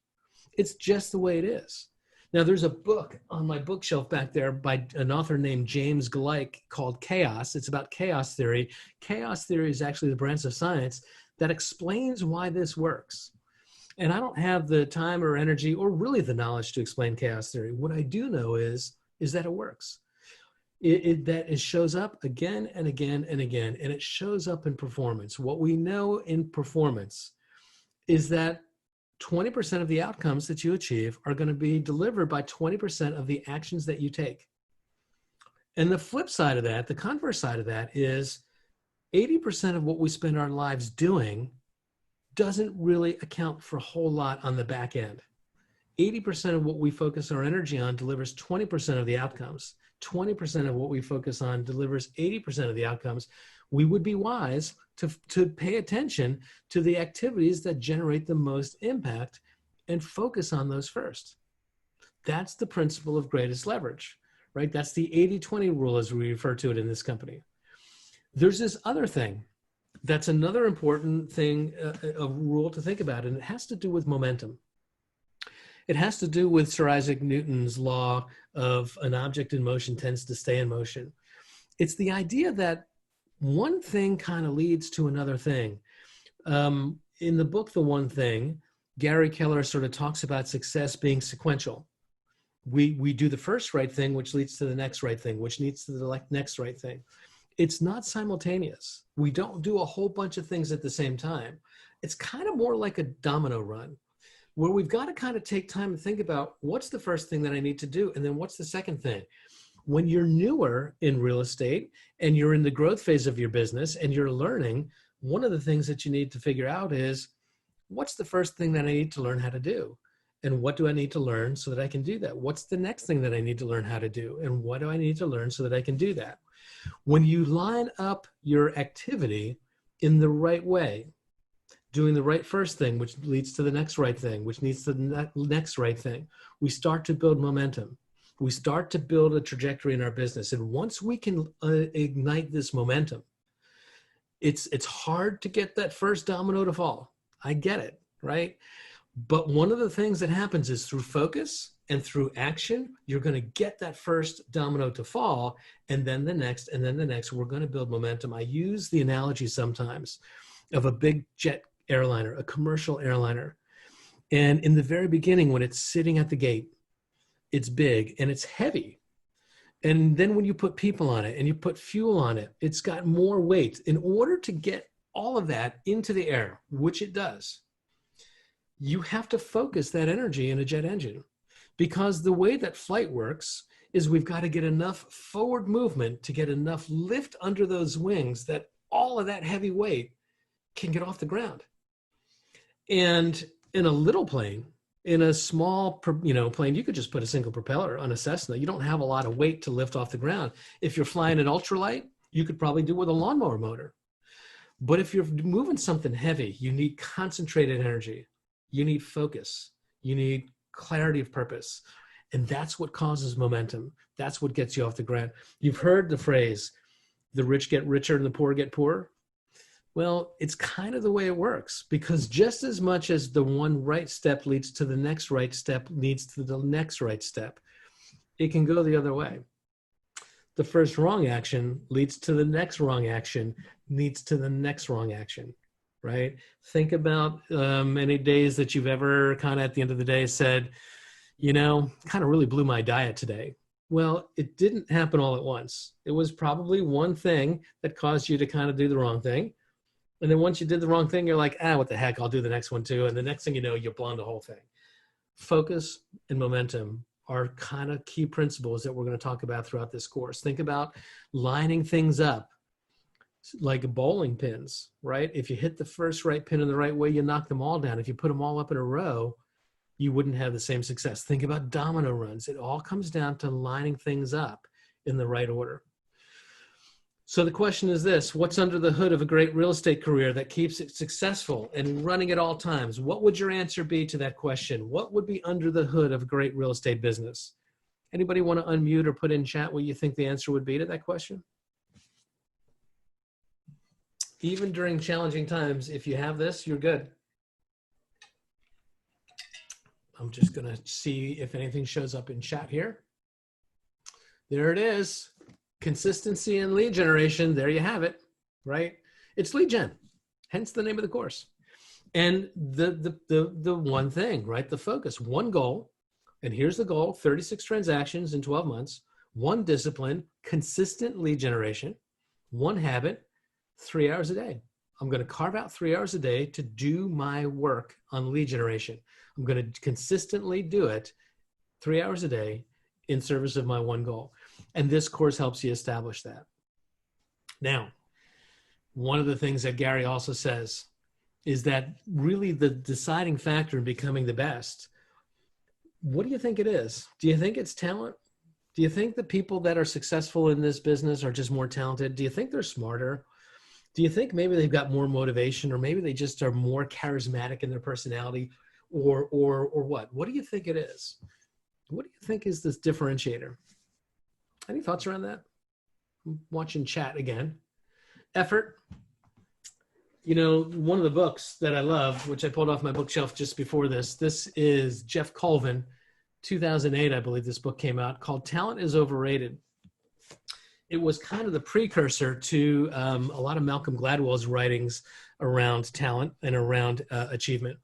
It's just the way it is. Now, there's a book on my bookshelf back there by an author named James Gleick called Chaos. It's about chaos theory. Chaos theory is actually the branch of science that explains why this works. And I don't have the time or energy or really the knowledge to explain chaos theory. What I do know is that it works. It shows up again and again and again, and it shows up in performance. What we know in performance is that 20% of the outcomes that you achieve are going to be delivered by 20% of the actions that you take. And the flip side of that, the converse side of that is 80% of what we spend our lives doing doesn't really account for a whole lot on the back end. 80% of what we focus our energy on delivers 20% of the outcomes. 20% of what we focus on delivers 80% of the outcomes. We would be wise to pay attention to the activities that generate the most impact and focus on those first. That's the principle of greatest leverage, right? That's the 80-20 rule as we refer to it in this company. There's this other thing that's another important thing, a rule to think about, and it has to do with momentum. It has to do with Sir Isaac Newton's law of an object in motion tends to stay in motion. It's the idea that one thing kind of leads to another thing. In the book, The One Thing, Gary Keller sort of talks about success being sequential. We do the first right thing, which leads to the next right thing, which leads to the next right thing. It's not simultaneous. We don't do a whole bunch of things at the same time. It's kind of more like a domino run, where we've got to kind of take time to think about what's the first thing that I need to do, and then what's the second thing. When you're newer in real estate and you're in the growth phase of your business and you're learning, one of the things that you need to figure out is, what's the first thing that I need to learn how to do? And what do I need to learn so that I can do that? What's the next thing that I need to learn how to do? And what do I need to learn so that I can do that? When you line up your activity in the right way, doing the right first thing, which leads to the next right thing, which leads to the next right thing, we start to build momentum. We start to build a trajectory in our business. And once we can ignite this momentum, it's hard to get that first domino to fall. I get it, right? But one of the things that happens is through focus and through action, you're going to get that first domino to fall, and then the next, and then the next. We're going to build momentum. I use the analogy sometimes of a big jet airliner, a commercial airliner. And in the very beginning, when it's sitting at the gate, it's big and it's heavy. And then when you put people on it and you put fuel on it, it's got more weight. In order to get all of that into the air, which it does, you have to focus that energy in a jet engine, because the way that flight works is we've got to get enough forward movement to get enough lift under those wings that all of that heavy weight can get off the ground. And in a little plane, in a small, plane, you could just put a single propeller on a Cessna. You don't have a lot of weight to lift off the ground. If you're flying an ultralight, you could probably do it with a lawnmower motor. But if you're moving something heavy, you need concentrated energy. You need focus. You need clarity of purpose. And that's what causes momentum. That's what gets you off the ground. You've heard the phrase, the rich get richer and the poor get poorer. Well, it's kind of the way it works, because just as much as the one right step leads to the next right step leads to the next right step, it can go the other way. The first wrong action leads to the next wrong action, leads to the next wrong action, right? Think about any days that you've ever kind of at the end of the day said, kind of really blew my diet today. Well, it didn't happen all at once. It was probably one thing that caused you to kind of do the wrong thing. And then once you did the wrong thing, you're like, what the heck, I'll do the next one too. And the next thing you know, you've blown the whole thing. Focus and momentum are kind of key principles that we're going to talk about throughout this course. Think about lining things up like bowling pins, right? If you hit the first right pin in the right way, you knock them all down. If you put them all up in a row, you wouldn't have the same success. Think about domino runs. It all comes down to lining things up in the right order. So the question is this: what's under the hood of a great real estate career that keeps it successful and running at all times? What would your answer be to that question? What would be under the hood of a great real estate business? Anybody want to unmute or put in chat what you think the answer would be to that question? Even during challenging times, if you have this, you're good. I'm just going to see if anything shows up in chat here. There it is. Consistency and lead generation. There you have it, right? It's lead gen, hence the name of the course. And the one thing, right? The focus, one goal. And here's the goal: 36 transactions in 12 months, one discipline, consistent lead generation, one habit, 3 hours a day. I'm going to carve out 3 hours a day to do my work on lead generation. I'm going to consistently do it 3 hours a day in service of my one goal. And this course helps you establish that. Now, one of the things that Gary also says is that really the deciding factor in becoming the best, what do you think it is? Do you think it's talent? Do you think the people that are successful in this business are just more talented? Do you think they're smarter? Do you think maybe they've got more motivation, or maybe they just are more charismatic in their personality, or what? What do you think it is? What do you think is this differentiator? Any thoughts around that? I'm watching chat again. Effort. One of the books that I love, which I pulled off my bookshelf just before this is Jeff Colvin, 2008, I believe this book came out, called Talent is Overrated. It was kind of the precursor to a lot of Malcolm Gladwell's writings around talent and around achievement.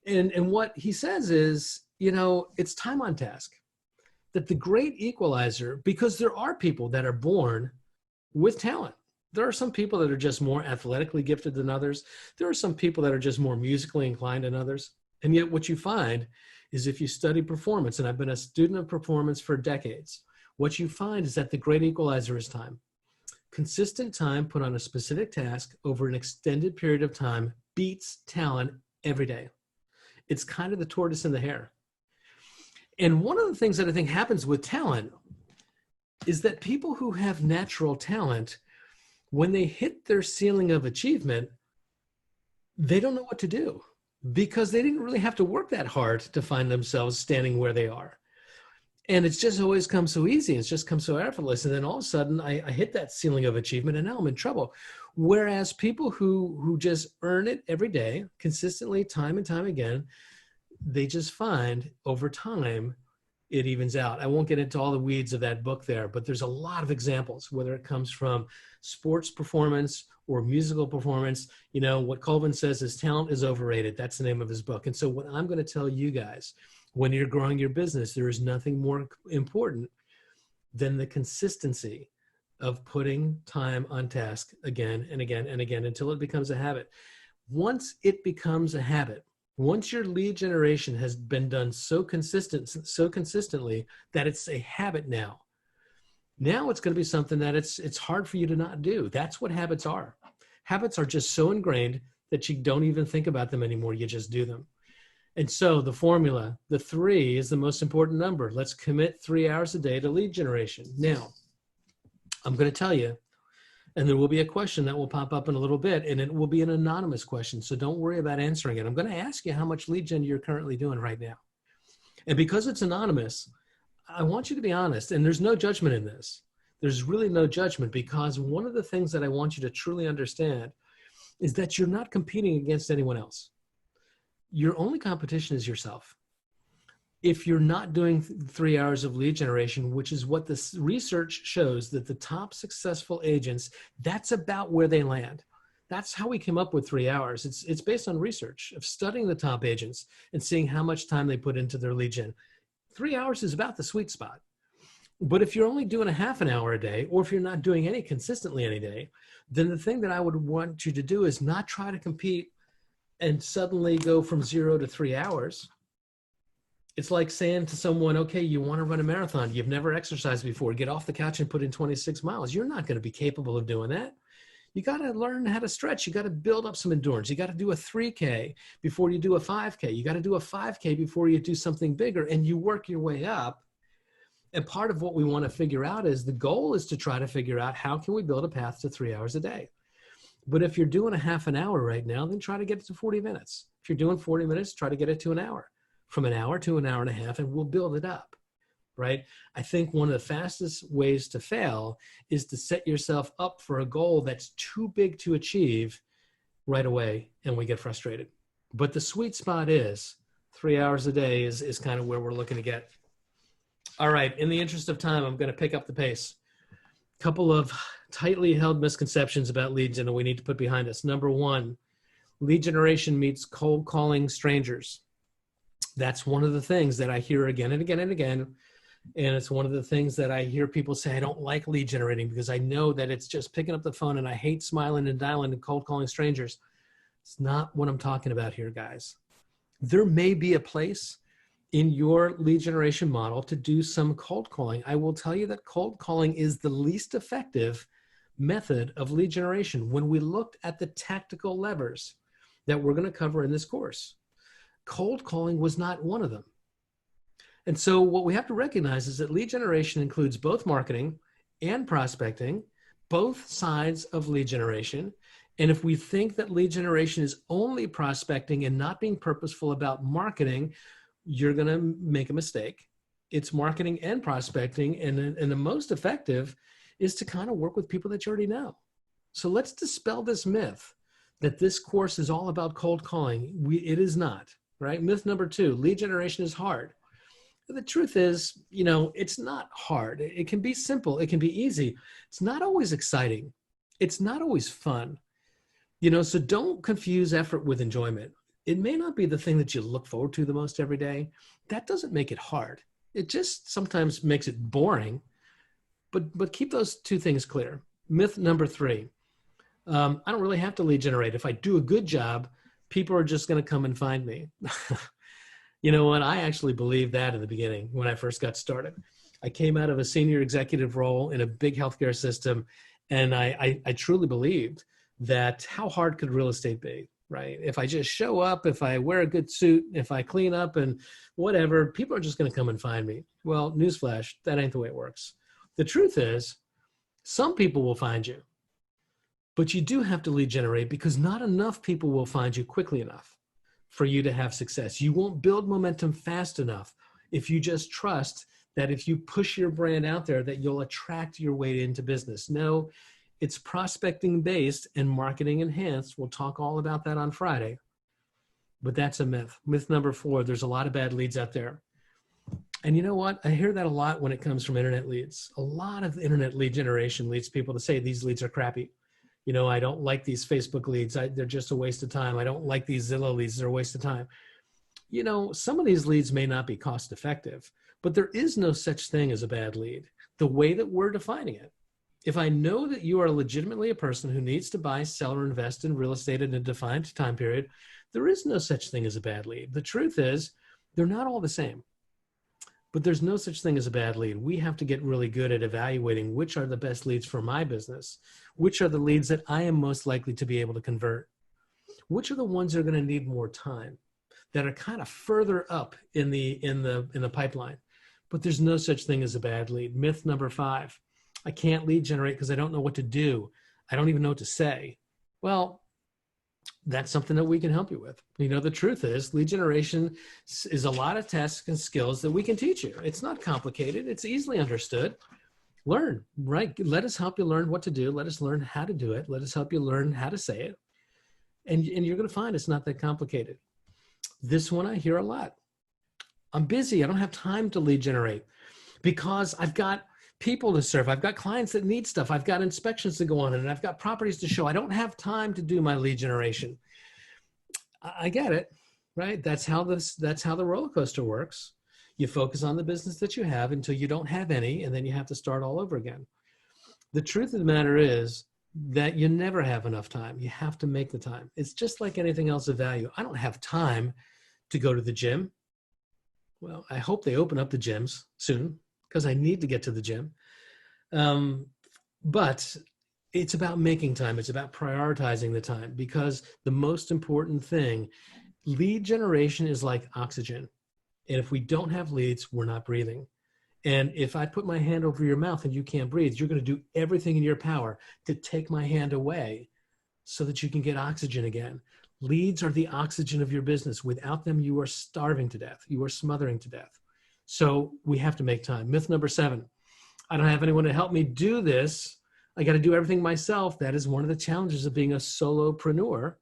And what he says is, it's time on task. That the great equalizer, because there are people that are born with talent. There are some people that are just more athletically gifted than others. There are some people that are just more musically inclined than others. And yet what you find is, if you study performance, and I've been a student of performance for decades, what you find is that the great equalizer is time. Consistent time put on a specific task over an extended period of time beats talent every day. It's kind of the tortoise and the hare. And one of the things that I think happens with talent is that people who have natural talent, when they hit their ceiling of achievement, they don't know what to do, because they didn't really have to work that hard to find themselves standing where they are. And it's just always come so easy. It's just come so effortless. And then all of a sudden I hit that ceiling of achievement, and now I'm in trouble. Whereas people who just earn it every day, consistently, time and time again, they just find over time it evens out. I won't get into all the weeds of that book there, but there's a lot of examples, whether it comes from sports performance or musical performance. What Colvin says is talent is overrated. That's the name of his book. And so what I'm going to tell you guys, when you're growing your business, there is nothing more important than the consistency of putting time on task again and again and again until it becomes a habit. Once it becomes a habit, Once your lead generation has been done so consistently that it's a habit now it's going to be something that it's hard for you to not do. That's what habits are. Habits are just so ingrained that you don't even think about them anymore. You just do them. And so the formula, the 3 is the most important number. Let's commit 3 hours a day to lead generation. Now, I'm going to tell you, and there will be a question that will pop up in a little bit, and it will be an anonymous question. So don't worry about answering it. I'm going to ask you how much lead gen you're currently doing right now. And because it's anonymous, I want you to be honest, and there's no judgment in this. There's really no judgment, because one of the things that I want you to truly understand is that you're not competing against anyone else. Your only competition is yourself. If you're not doing 3 hours of lead generation, which is what this research shows, that the top successful agents, that's about where they land. That's how we came up with 3 hours. It's based on research of studying the top agents and seeing how much time they put into their lead gen. 3 hours is about the sweet spot. But if you're only doing a half an hour a day, or if you're not doing any consistently any day, then the thing that I would want you to do is not try to compete and suddenly go from 0 to 3 hours. It's like saying to someone, okay, you want to run a marathon. You've never exercised before. Get off the couch and put in 26 miles. You're not going to be capable of doing that. You got to learn how to stretch. You got to build up some endurance. You got to do a 3K before you do a 5K. You got to do a 5K before you do something bigger, and you work your way up. And part of what we want to figure out is the goal is to try to figure out how can we build a path to 3 hours a day. But if you're doing a half an hour right now, then try to get it to 40 minutes. If you're doing 40 minutes, try to get it to an hour. From an hour to an hour and a half, and we'll build it up, right? I think one of the fastest ways to fail is to set yourself up for a goal that's too big to achieve right away, and we get frustrated. But the sweet spot is 3 hours a day is kind of where we're looking to get. All right, in the interest of time, I'm going to pick up the pace. A couple of tightly held misconceptions about lead gen that we need to put behind us. Number 1, lead generation meets cold calling strangers. That's one of the things that I hear again and again and again. And it's one of the things that I hear people say, I don't like lead generating because I know that it's just picking up the phone, and I hate smiling and dialing and cold calling strangers. It's not what I'm talking about here, guys. There may be a place in your lead generation model to do some cold calling. I will tell you that cold calling is the least effective method of lead generation when we looked at the tactical levers that we're going to cover in this course. Cold calling was not one of them. And so what we have to recognize is that lead generation includes both marketing and prospecting, both sides of lead generation. And if we think that lead generation is only prospecting and not being purposeful about marketing, you're going to make a mistake. It's marketing and prospecting. And the most effective is to kind of work with people that you already know. So let's dispel this myth that this course is all about cold calling. It is not. Right? Myth number 2, lead generation is hard. The truth is, it's not hard. It can be simple. It can be easy. It's not always exciting. It's not always fun. So don't confuse effort with enjoyment. It may not be the thing that you look forward to the most every day. That doesn't make it hard. It just sometimes makes it boring. But keep those 2 things clear. Myth number 3, I don't really have to lead generate. If I do a good job, people are just going to come and find me. You know what? I actually believed that in the beginning when I first got started. I came out of a senior executive role in a big healthcare system, and I truly believed that how hard could real estate be, right? If I just show up, if I wear a good suit, if I clean up and whatever, people are just going to come and find me. Well, newsflash, that ain't the way it works. The truth is, some people will find you. But you do have to lead generate because not enough people will find you quickly enough for you to have success. You won't build momentum fast enough if you just trust that if you push your brand out there that you'll attract your way into business. No, it's prospecting based and marketing enhanced. We'll talk all about that on Friday. But that's a myth. Myth number 4, there's a lot of bad leads out there. And you know what? I hear that a lot when it comes from internet leads. A lot of internet lead generation leads people to say these leads are crappy. I don't like these Facebook leads. They're just a waste of time. I don't like these Zillow leads. They're a waste of time. Some of these leads may not be cost effective, but there is no such thing as a bad lead, the way that we're defining it. If I know that you are legitimately a person who needs to buy, sell, or invest in real estate in a defined time period, There is no such thing as a bad lead. The truth is, they're not all the same. But there's no such thing as a bad lead. We have to get really good at evaluating which are the best leads for my business, which are the leads that I am most likely to be able to convert, which are the ones that are going to need more time, that are kind of further up in the pipeline. But there's no such thing as a bad lead. Myth number 5, I can't lead generate because I don't know what to do. I don't even know what to say. Well, that's something that we can help you with. You know, the truth is lead generation is a lot of tasks and skills that we can teach you. It's not complicated. It's easily understood. Learn, right? Let us help you learn what to do. Let us learn how to do it. Let us help you learn how to say it. And you're going to find it's not that complicated. This one I hear a lot. I'm busy. I don't have time to lead generate because I've got people to serve. I've got clients that need stuff. I've got inspections to go on and I've got properties to show. I don't have time to do my lead generation. I get it, right? That's how the roller coaster works. You focus on the business that you have until you don't have any, and then you have to start all over again. The truth of the matter is that you never have enough time. You have to make the time. It's just like anything else of value. I don't have time to go to the gym. Well, I hope they open up the gyms soon because I need to get to the gym. But it's about making time. It's about prioritizing the time, because the most important thing, lead generation is like oxygen. And if we don't have leads, we're not breathing. And if I put my hand over your mouth and you can't breathe, you're going to do everything in your power to take my hand away so that you can get oxygen again. Leads are the oxygen of your business. Without them, you are starving to death. You are smothering to death. So we have to make time. Myth number 7, I don't have anyone to help me do this. I got to do everything myself. That is one of the challenges of being a solopreneur,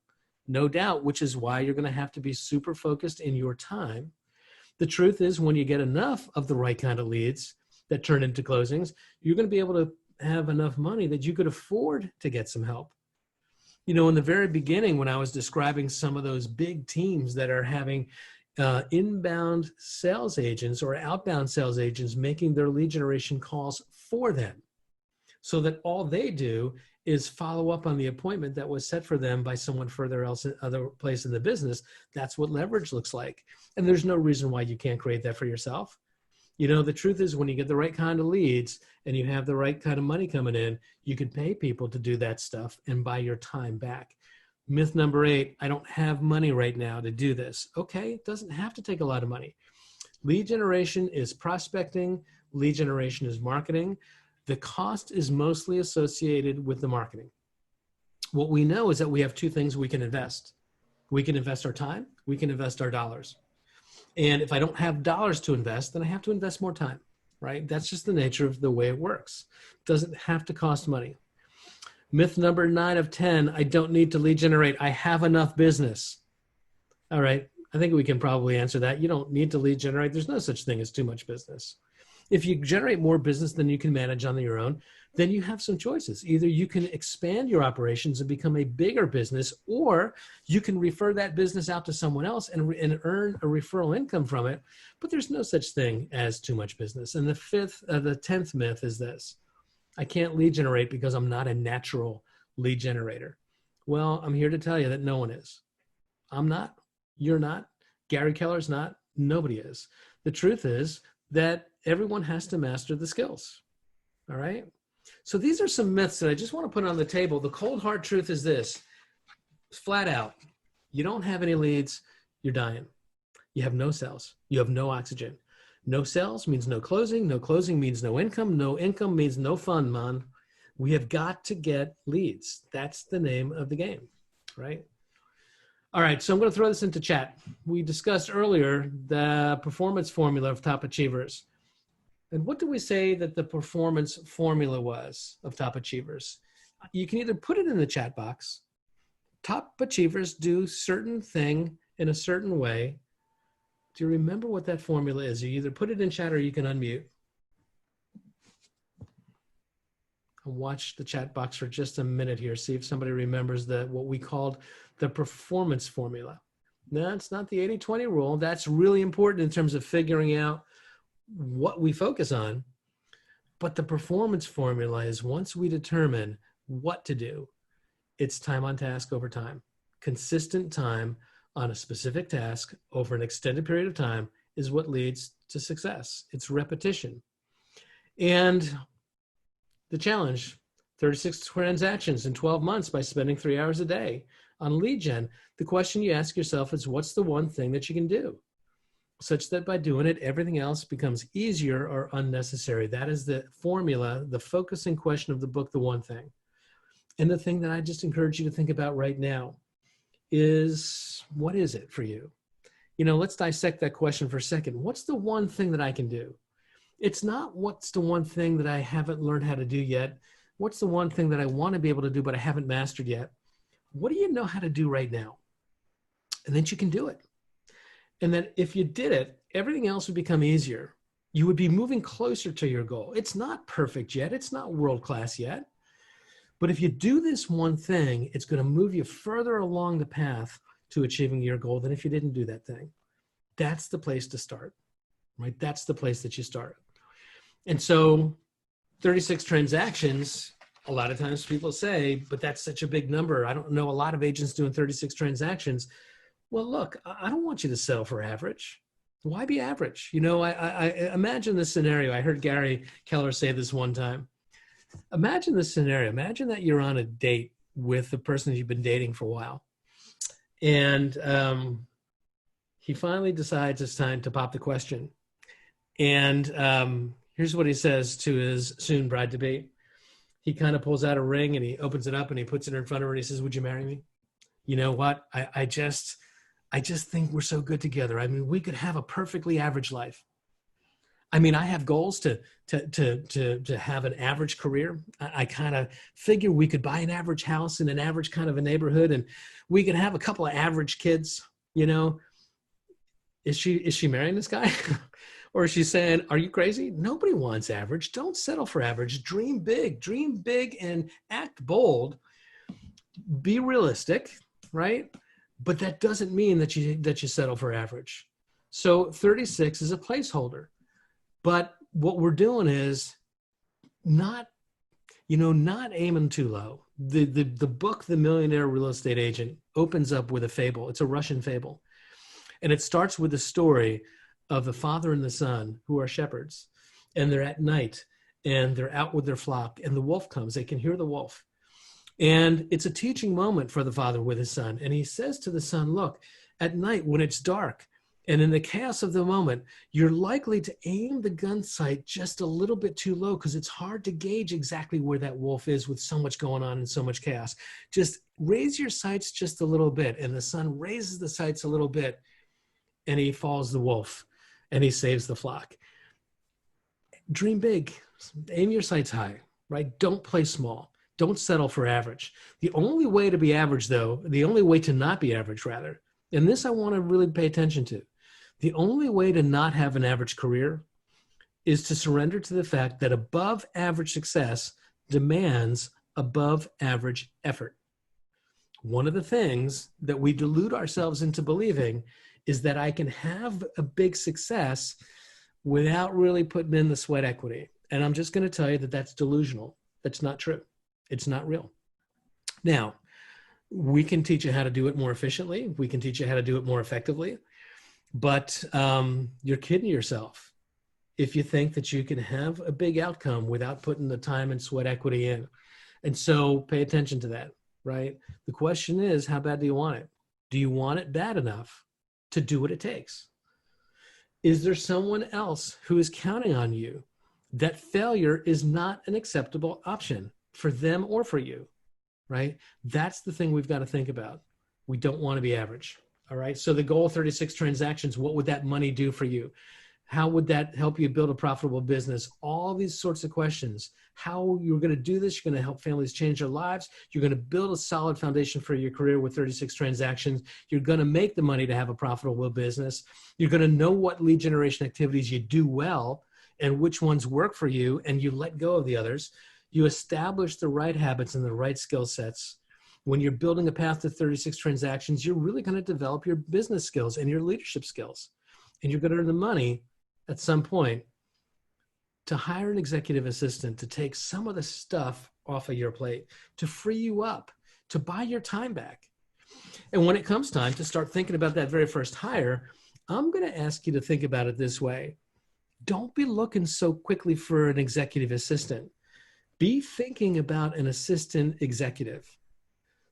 no doubt, which is why you're going to have to be super focused in your time. The truth is, when you get enough of the right kind of leads that turn into closings, you're going to be able to have enough money that you could afford to get some help. You know, in the very beginning, when I was describing some of those big teams that are having inbound sales agents or outbound sales agents making their lead generation calls for them, so that all they do is follow up on the appointment that was set for them by someone further else, other place in the business. That's what leverage looks like. And there's no reason why you can't create that for yourself. You know, the truth is, when you get the right kind of leads and you have the right kind of money coming in, you can pay people to do that stuff and buy your time back. Myth number 8, I don't have money right now to do this. Okay, it doesn't have to take a lot of money. Lead generation is prospecting. Lead generation is marketing. The cost is mostly associated with the marketing. What we know is that we have 2 things we can invest. We can invest our time. We can invest our dollars. And if I don't have dollars to invest, then I have to invest more time, right? That's just the nature of the way it works. It doesn't have to cost money. Myth number 9 of 10, I don't need to lead generate. I have enough business. All right, I think we can probably answer that. You don't need to lead generate. There's no such thing as too much business. If you generate more business than you can manage on your own, then you have some choices. Either you can expand your operations and become a bigger business, or you can refer that business out to someone else and earn a referral income from it. But there's no such thing as too much business. And the 10th myth is this: I can't lead generate because I'm not a natural lead generator. Well, I'm here to tell you that no one is. I'm not. You're not. Gary Keller's not. Nobody is. The truth is that everyone has to master the skills. All right. So these are some myths that I just want to put on the table. The cold hard truth is this: flat out, you don't have any leads, you're dying. You have no sales. You have no oxygen. No sales means no closing. No closing means no income. No income means no fun, man. We have got to get leads. That's the name of the game, right? All right, so I'm going to throw this into chat. We discussed earlier the performance formula of top achievers. And what do we say that the performance formula was of top achievers? You can either put it in the chat box. Top achievers do certain thing in a certain way. Do you remember what that formula is? You either put it in chat or you can unmute. I'll watch the chat box for just a minute here, see if somebody remembers what we called the performance formula. No, it's not the 80-20 rule. That's really important in terms of figuring out what we focus on. But the performance formula is, once we determine what to do, it's time on task over time, consistent time on a specific task over an extended period of time is what leads to success. It's repetition. And the challenge, 36 transactions in 12 months by spending 3 hours a day on lead gen. The question you ask yourself is, what's the one thing that you can do such that by doing it, everything else becomes easier or unnecessary? That is the formula, the focusing question of the book, The One Thing. And the thing that I just encourage you to think about right now is, what is it for you? You know, let's dissect that question for a second. What's the one thing that I can do? It's not what's the one thing that I haven't learned how to do yet. What's the one thing that I want to be able to do but I haven't mastered yet? What do you know how to do right now? And then you can do it. And then if you did it, everything else would become easier. You would be moving closer to your goal. It's not perfect yet. It's not world-class yet. But if you do this one thing, it's going to move you further along the path to achieving your goal than if you didn't do that thing. That's the place to start, right? That's the place that you start. And so 36 transactions, a lot of times people say, but that's such a big number. I don't know a lot of agents doing 36 transactions. Well, look, I don't want you to settle for average. Why be average? You know, I imagine this scenario. I heard Gary Keller say this one time. Imagine this scenario. Imagine that you're on a date with the person you've been dating for a while. And he finally decides it's time to pop the question. And here's what he says to his soon bride-to-be. He kind of pulls out a ring and he opens it up and he puts it in front of her and he says, "Would you marry me?" You know what? I just think we're so good together. I mean, we could have a perfectly average life. I mean, I have goals to have an average career. I kind of figure we could buy an average house in an average kind of a neighborhood, and we could have a couple of average kids. You know, is she marrying this guy? Or is she saying, are you crazy? Nobody wants average. Don't settle for average. Dream big and act bold. Be realistic, right? But that doesn't mean that you settle for average. So 36 is a placeholder. But what we're doing is not aiming too low. The book, The Millionaire Real Estate Agent, opens up with a fable. It's a Russian fable. And it starts with the story of the father and the son who are shepherds. And they're at night and they're out with their flock. And the wolf comes. They can hear the wolf. And it's a teaching moment for the father with his son. And he says to the son, look, at night when it's dark, and in the chaos of the moment, you're likely to aim the gun sight just a little bit too low because it's hard to gauge exactly where that wolf is with so much going on and so much chaos. Just raise your sights just a little bit. And the son raises the sights a little bit and he falls the wolf and he saves the flock. Dream big, aim your sights high, right? Don't play small. Don't settle for average. The only way to be average, though, the only way to not be average, rather, and this I want to really pay attention to, the only way to not have an average career is to surrender to the fact that above average success demands above average effort. One of the things that we delude ourselves into believing is that I can have a big success without really putting in the sweat equity. And I'm just going to tell you that that's delusional. That's not true. It's not real. Now, we can teach you how to do it more efficiently. We can teach you how to do it more effectively. But you're kidding yourself if you think that you can have a big outcome without putting the time and sweat equity in. And so pay attention to that, right? The question is, how bad do you want it? Do you want it bad enough to do what it takes? Is there someone else who is counting on you that failure is not an acceptable option for them or for you, right? That's the thing we've got to think about. We don't want to be average. All right. So the goal, 36 transactions, what would that money do for you? How would that help you build a profitable business? All these sorts of questions. How you're going to do this, you're going to help families change their lives. You're going to build a solid foundation for your career with 36 transactions. You're going to make the money to have a profitable business. You're going to know what lead generation activities you do well and which ones work for you, and you let go of the others. You establish the right habits and the right skill sets. When you're building a path to 36 transactions, you're really going to develop your business skills and your leadership skills. And you're going to earn the money at some point to hire an executive assistant to take some of the stuff off of your plate, to free you up, to buy your time back. And when it comes time to start thinking about that very first hire, I'm going to ask you to think about it this way. Don't be looking so quickly for an executive assistant. Be thinking about an assistant executive,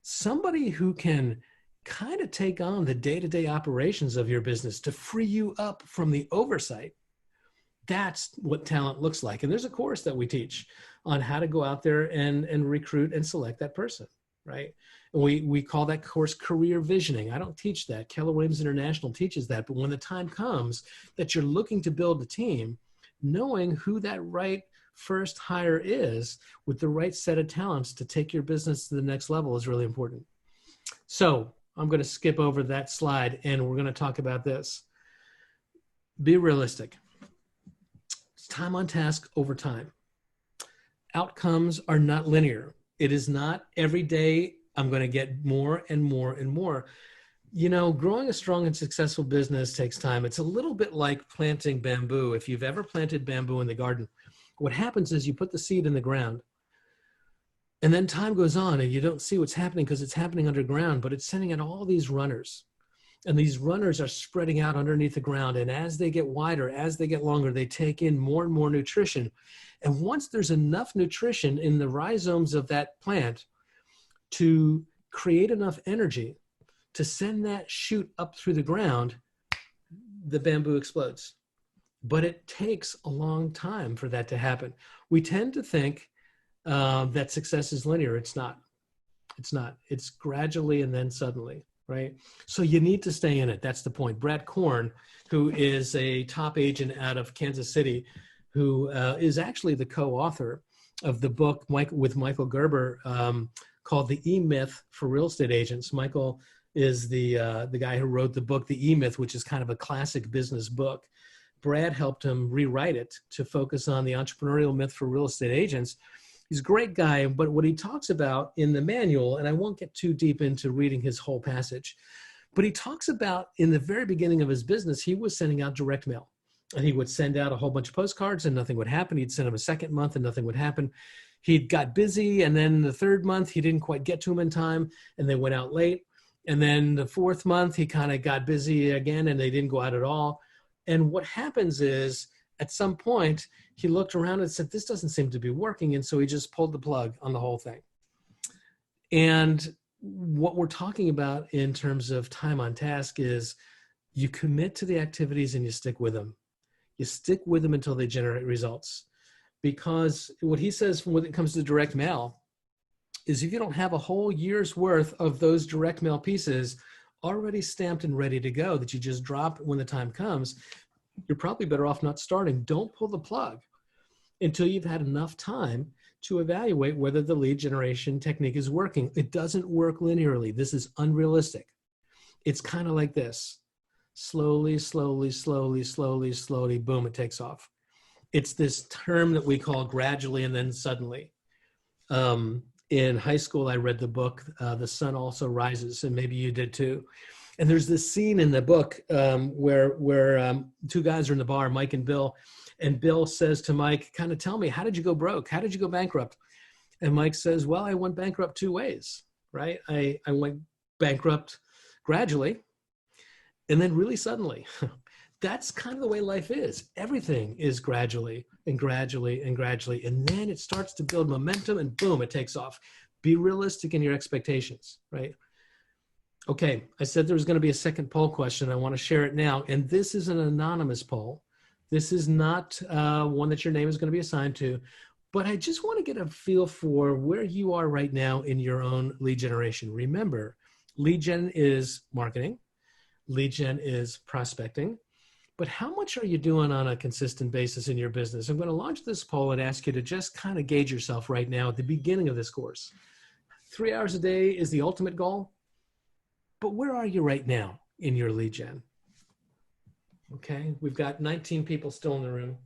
somebody who can kind of take on the day-to-day operations of your business to free you up from the oversight. That's what talent looks like. And there's a course that we teach on how to go out there and recruit and select that person, right? And we call that course career visioning. I don't teach that. Keller Williams International teaches that. But when the time comes that you're looking to build a team, knowing who that right first hire is with the right set of talents to take your business to the next level is really important. So I'm going to skip over that slide and we're going to talk about this. Be realistic. It's time on task over time. Outcomes are not linear. It is not every day I'm going to get more and more and more. You know, growing a strong and successful business takes time. It's a little bit like planting bamboo. If you've ever planted bamboo in the garden, what happens is you put the seed in the ground and then time goes on and you don't see what's happening because it's happening underground, but it's sending out all these runners. And these runners are spreading out underneath the ground. And as they get wider, as they get longer, they take in more and more nutrition. And once there's enough nutrition in the rhizomes of that plant to create enough energy to send that shoot up through the ground, the bamboo explodes. But it takes a long time for that to happen. We tend to think that success is linear. It's not. It's not. It's gradually and then suddenly, right? So you need to stay in it. That's the point. Brad Korn, who is a top agent out of Kansas City, who is actually the co-author of the book with Michael Gerber called The E-Myth for Real Estate Agents. Michael is the guy who wrote the book, The E-Myth, which is kind of a classic business book. Brad helped him rewrite it to focus on the entrepreneurial myth for real estate agents. He's a great guy, but what he talks about in the manual, and I won't get too deep into reading his whole passage, but he talks about in the very beginning of his business, he was sending out direct mail. And he would send out a whole bunch of postcards and nothing would happen. He'd send them a second month and nothing would happen. He got busy, and then the third month, he didn't quite get to them in time, and they went out late. And then the fourth month, he kind of got busy again, and they didn't go out at all. And what happens is, at some point, he looked around and said, this doesn't seem to be working. And so he just pulled the plug on the whole thing. And what we're talking about in terms of time on task is you commit to the activities and you stick with them. You stick with them until they generate results. Because what he says when it comes to direct mail is if you don't have a whole year's worth of those direct mail pieces already stamped and ready to go that you just drop when the time comes, you're probably better off not starting. Don't pull the plug until you've had enough time to evaluate whether the lead generation technique is working. It doesn't work linearly. This is unrealistic. It's kind of like this. Slowly, slowly, slowly, slowly, slowly, boom, it takes off. It's this term that we call gradually and then suddenly. In high school, I read the book, The Sun Also Rises, and maybe you did too. And there's this scene in the book where two guys are in the bar, Mike and Bill says to Mike, kind of tell me, how did you go broke? How did you go bankrupt? And Mike says, well, I went bankrupt two ways, right? I went bankrupt gradually and then really suddenly. That's kind of the way life is. Everything is gradually and gradually and gradually. And then it starts to build momentum and boom, it takes off. Be realistic in your expectations, right? Okay, I said there was going to be a second poll question. I want to share it now. And this is an anonymous poll. This is not one that your name is going to be assigned to. But I just want to get a feel for where you are right now in your own lead generation. Remember, lead gen is marketing. Lead gen is prospecting. But how much are you doing on a consistent basis in your business? I'm going to launch this poll and ask you to just kind of gauge yourself right now at the beginning of this course. 3 hours a day is the ultimate goal. But where are you right now in your lead gen? Okay, we've got 19 people still in the room.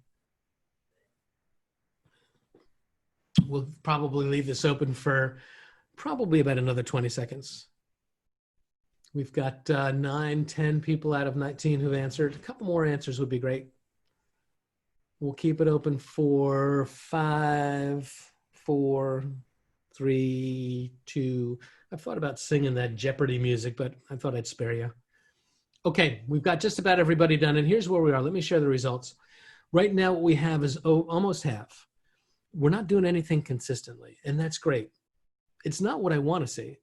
We'll probably leave this open for probably about another 20 seconds. We've got 9, 10 people out of 19 who've answered. A couple more answers would be great. We'll keep it open for 5, 4, 3, 2. I've thought about singing that Jeopardy music, but I thought I'd spare you. Okay, we've got just about everybody done, and here's where we are. Let me share the results. Right now, what we have is almost half. We're not doing anything consistently, and that's great. It's not what I want to see,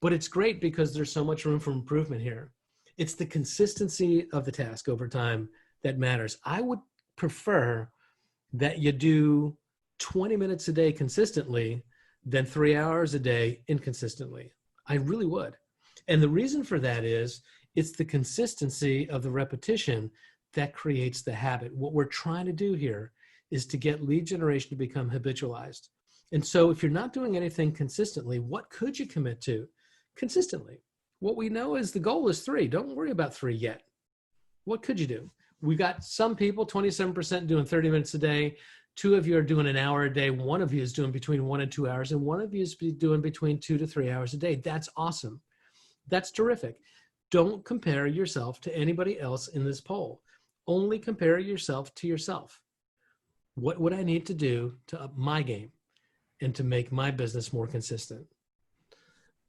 but it's great because there's so much room for improvement here. It's the consistency of the task over time that matters. I would prefer that you do 20 minutes a day consistently than 3 hours a day inconsistently. I really would. And the reason for that is it's the consistency of the repetition that creates the habit. What we're trying to do here is to get lead generation to become habitualized. And so if you're not doing anything consistently, what could you commit to consistently? What we know is the goal is 3. Don't worry about 3 yet. What could you do? We got some people, 27% doing 30 minutes a day. 2 of you are doing an hour a day. 1 of you is doing between 1 and 2 hours. And 1 of you is doing between 2 to 3 hours a day. That's awesome. That's terrific. Don't compare yourself to anybody else in this poll. Only compare yourself to yourself. What would I need to do to up my game and to make my business more consistent?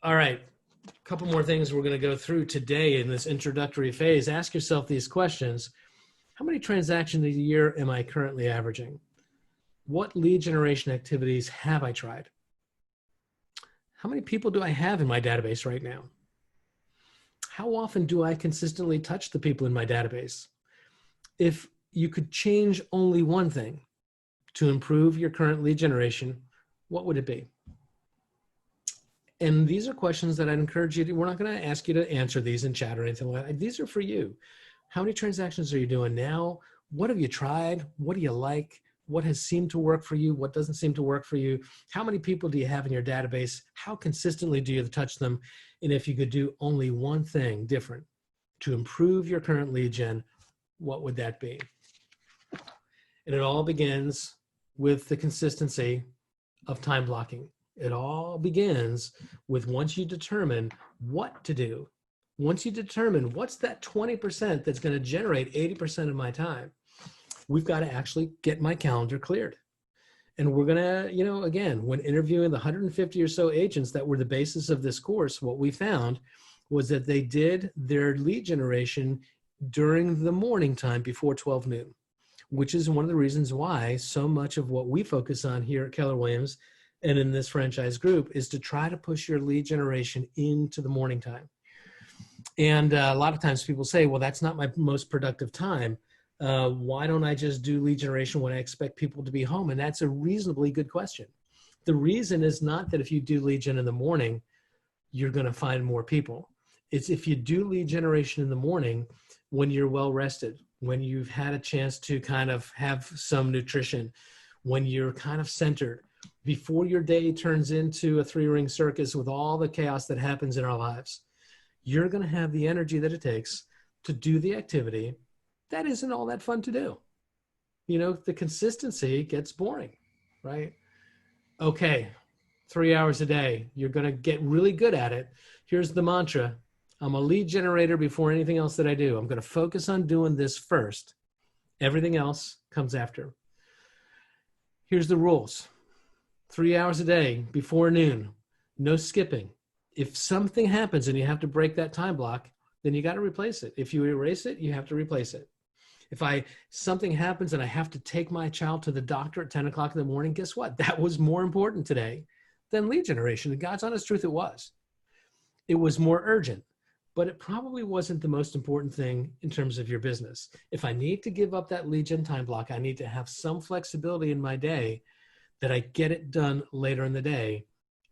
All right. A couple more things we're going to go through today in this introductory phase. Ask yourself these questions. How many transactions a year am I currently averaging? What lead generation activities have I tried? How many people do I have in my database right now? How often do I consistently touch the people in my database? If you could change only one thing to improve your current lead generation, what would it be? And these are questions that I'd encourage you to, we're not going to ask you to answer these in chat or anything like that. These are for you. How many transactions are you doing now? What have you tried? What do you like? What has seemed to work for you? What doesn't seem to work for you? How many people do you have in your database? How consistently do you touch them? And if you could do only one thing different to improve your current lead gen, what would that be? And it all begins with the consistency of time blocking. It all begins with once you determine what to do, once you determine what's that 20% that's going to generate 80% of my time, we've got to actually get my calendar cleared. And we're going to, again, when interviewing the 150 or so agents that were the basis of this course, what we found was that they did their lead generation during the morning time before 12 noon, which is one of the reasons why so much of what we focus on here at Keller Williams and in this franchise group is to try to push your lead generation into the morning time. And a lot of times people say, well, that's not my most productive time. Why don't I just do lead generation when I expect people to be home? And that's a reasonably good question. The reason is not that if you do lead gen in the morning, you're going to find more people. It's if you do lead generation in the morning when you're well rested, when you've had a chance to kind of have some nutrition, when you're kind of centered, before your day turns into a 3-ring circus with all the chaos that happens in our lives, you're going to have the energy that it takes to do the activity that isn't all that fun to do. The consistency gets boring, right? Okay, 3 hours a day. You're going to get really good at it. Here's the mantra. I'm a lead generator before anything else that I do. I'm going to focus on doing this first. Everything else comes after. Here's the rules. 3 hours a day before noon, no skipping. If something happens and you have to break that time block, then you got to replace it. If you erase it, you have to replace it. If something happens and I have to take my child to the doctor at 10 o'clock in the morning, guess what? That was more important today than lead generation. God's honest truth, it was. It was more urgent, but it probably wasn't the most important thing in terms of your business. If I need to give up that lead gen time block, I need to have some flexibility in my day that I get it done later in the day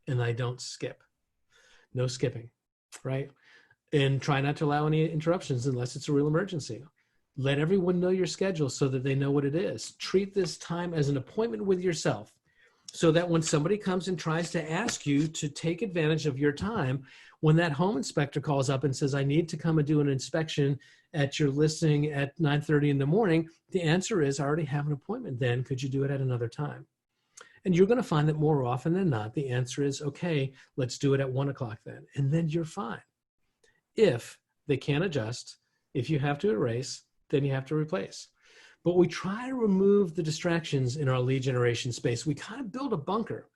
and I don't skip. No skipping, right? And try not to allow any interruptions unless it's a real emergency. Let everyone know your schedule so that they know what it is. Treat this time as an appointment with yourself so that when somebody comes and tries to ask you to take advantage of your time, when that home inspector calls up and says, I need to come and do an inspection at your listing at 9:30 in the morning, the answer is, I already have an appointment then. Could you do it at another time? And you're going to find that more often than not, the answer is, okay, let's do it at 1 o'clock then. And then you're fine. If they can't adjust, if you have to erase, then you have to replace. But we try to remove the distractions in our lead generation space. We kind of build a bunker.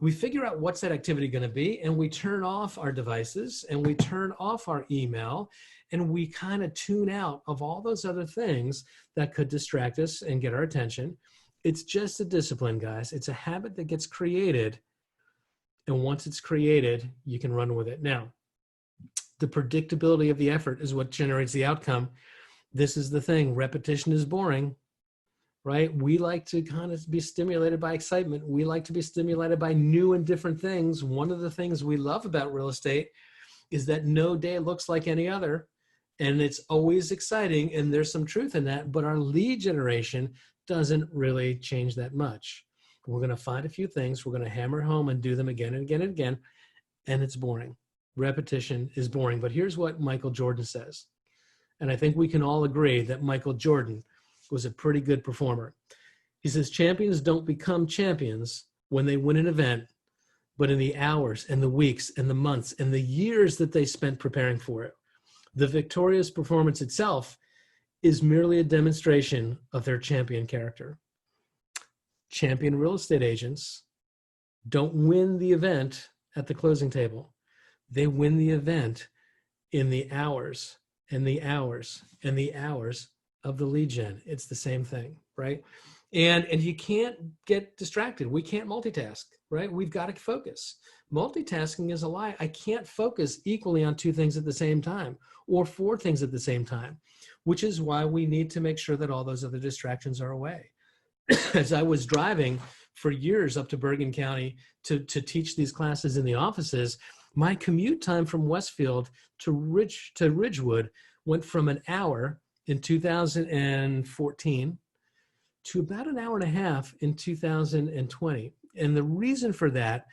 We figure out what's that activity going to be, and we turn off our devices and we turn off our email, and we kind of tune out of all those other things that could distract us and get our attention. It's just a discipline, guys. It's a habit that gets created. And once it's created, you can run with it. Now, the predictability of the effort is what generates the outcome. This is the thing. Repetition is boring, right? We like to kind of be stimulated by excitement. We like to be stimulated by new and different things. One of the things we love about real estate is that no day looks like any other, and it's always exciting, and there's some truth in that, but our lead generation doesn't really change that much. We're going to find a few things, we're going to hammer home and do them again and again and again, and it's boring. Repetition is boring. But here's what Michael Jordan says, and I think we can all agree that Michael Jordan was a pretty good performer. He says, champions don't become champions when they win an event, but in the hours and the weeks and the months and the years that they spent preparing for it. The victorious performance itself is merely a demonstration of their champion character. Champion real estate agents don't win the event at the closing table. They win the event in the hours and the hours and the hours of the lead gen. It's the same thing, right? And you can't get distracted. We can't multitask, right? We've got to focus. Multitasking is a lie. I can't focus equally on two things at the same time or four things at the same time, which is why we need to make sure that all those other distractions are away. As I was driving for years up to Bergen County to teach these classes in the offices, my commute time from Westfield to Ridgewood went from an hour in 2014 to about an hour and a half in 2020. And the reason for that,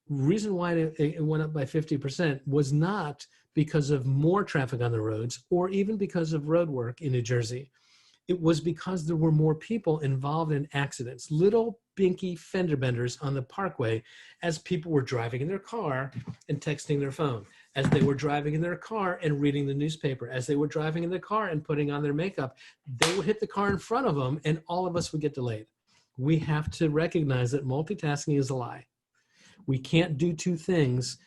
reason why it went up by 50% was not because of more traffic on the roads or even because of road work in New Jersey. It was because there were more people involved in accidents, little binky fender benders on the parkway as people were driving in their car and texting their phone, as they were driving in their car and reading the newspaper, as they were driving in their car and putting on their makeup. They would hit the give in front of them and all of us would get delayed. We have to recognize that multitasking is a lie. We can't do two things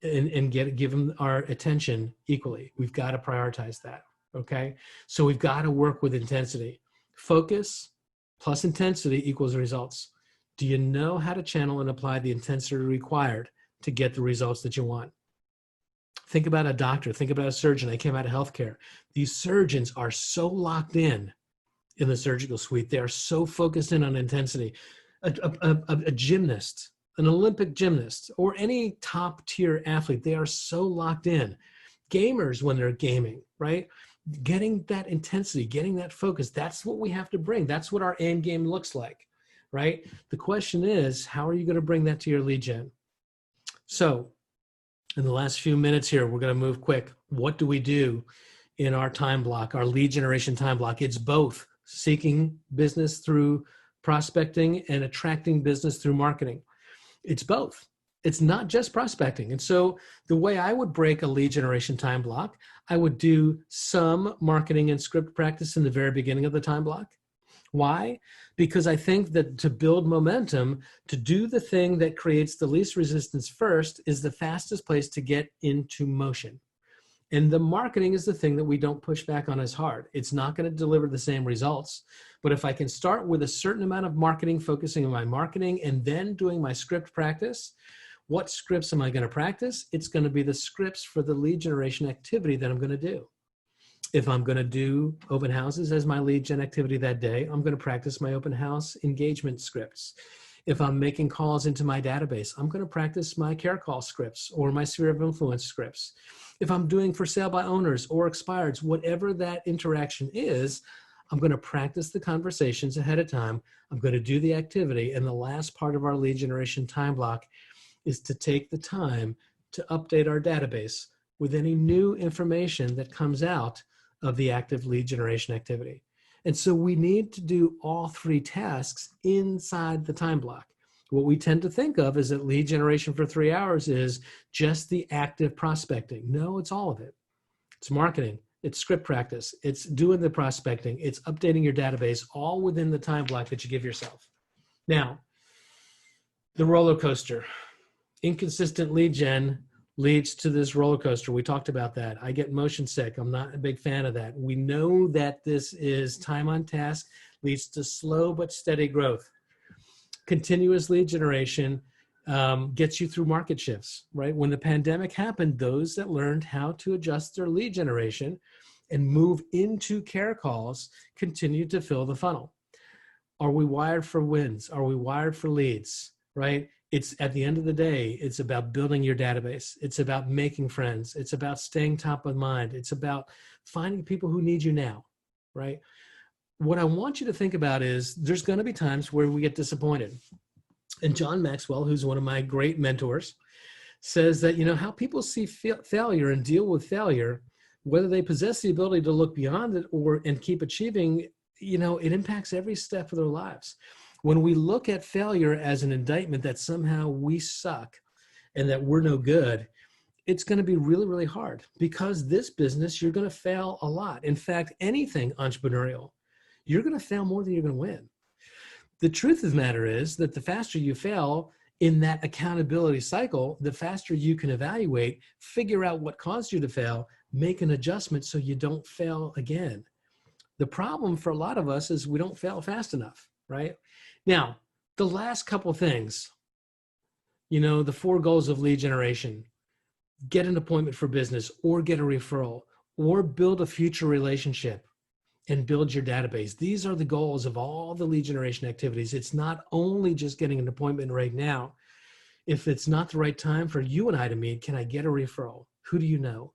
and give them our attention equally. We've got to prioritize that. Okay, so we've got to work with intensity. Focus plus intensity equals results. Do you know how to channel and apply the intensity required to get the results that you want? Think about a doctor, think about a surgeon. I came out of healthcare. These surgeons are so locked in the surgical suite. They are so focused in on intensity. A gymnast, an Olympic gymnast, or any top tier athlete, they are so locked in. Gamers, when they're gaming, right? Getting that intensity, getting that focus, that's what we have to bring. That's what our end game looks like, right? The question is, how are you going to bring that to your lead gen? So in the last few minutes here, we're going to move quick. What do we do in our time block, our lead generation time block? It's both seeking business through prospecting and attracting business through marketing. It's both. It's not just prospecting. And so the way I would break a lead generation time block, I would do some marketing and script practice in the very beginning of the time block. Why? Because I think that to build momentum, to do the thing that creates the least resistance first is the fastest place to get into motion. And the marketing is the thing that we don't push back on as hard. It's not going to deliver the same results. But if I can start with a certain amount of marketing, focusing on my marketing, and then doing my script practice, what scripts am I going to practice? It's going to be the scripts for the lead generation activity that I'm going to do. If I'm going to do open houses as my lead gen activity that day, I'm going to practice my open house engagement scripts. If I'm making calls into my database, I'm going to practice my care call scripts or my sphere of influence scripts. If I'm doing for sale by owners or expireds, whatever that interaction is, I'm going to practice the conversations ahead of time. I'm going to do the activity. And the last part of our lead generation time block is to take the time to update our database with any new information that comes out of the active lead generation activity. And so we need to do all three tasks inside the time block. What we tend to think of is that lead generation for 3 hours is just the active prospecting. No, it's all of it. It's marketing, it's script practice, it's doing the prospecting, it's updating your database, all within the time block that you give yourself. Now, the roller coaster. Inconsistent lead gen leads to this roller coaster. We talked about that. I get motion sick. I'm not a big fan of that. We know that this is time on task, leads to slow but steady growth. Continuous lead generation gets you through market shifts, right? When the pandemic happened, those that learned how to adjust their lead generation and move into care calls continued to fill the funnel. Are we wired for wins? Are we wired for leads, right? It's at the end of the day, it's about building your database. It's about making friends. It's about staying top of mind. It's about finding people who need you now, right? What I want you to think about is there's going to be times where we get disappointed. And John Maxwell, who's one of my great mentors, says that, how people see failure and deal with failure, whether they possess the ability to look beyond it and keep achieving, it impacts every step of their lives. When we look at failure as an indictment that somehow we suck and that we're no good, it's going to be really, really hard, because this business, you're going to fail a lot. In fact, anything entrepreneurial, you're going to fail more than you're going to win. The truth of the matter is that the faster you fail in that accountability cycle, the faster you can evaluate, figure out what caused you to fail, make an adjustment so you don't fail again. The problem for a lot of us is we don't fail fast enough, right? Now, the last couple things, the 4 goals of lead generation: get an appointment for business, or get a referral, or build a future relationship and build your database. These are the goals of all the lead generation activities. It's not only just getting an appointment right now. If it's not the right time for you and I to meet, can I get a referral? Who do you know?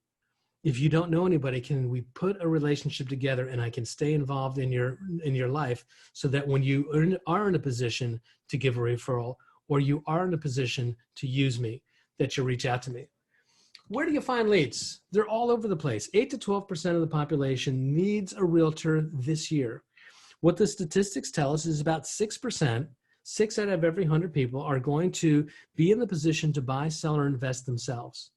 If you don't know anybody, can we put a relationship together and I can stay involved in your life, so that when you are in a position to give a referral, or you are in a position to use me, that you reach out to me. Where do you find leads? They're all over the place. 8 to 12% of the population needs a realtor this year. What the statistics tell us is about 6%, 6 out of every 100 people, are going to be in the position to buy, sell, or invest themselves.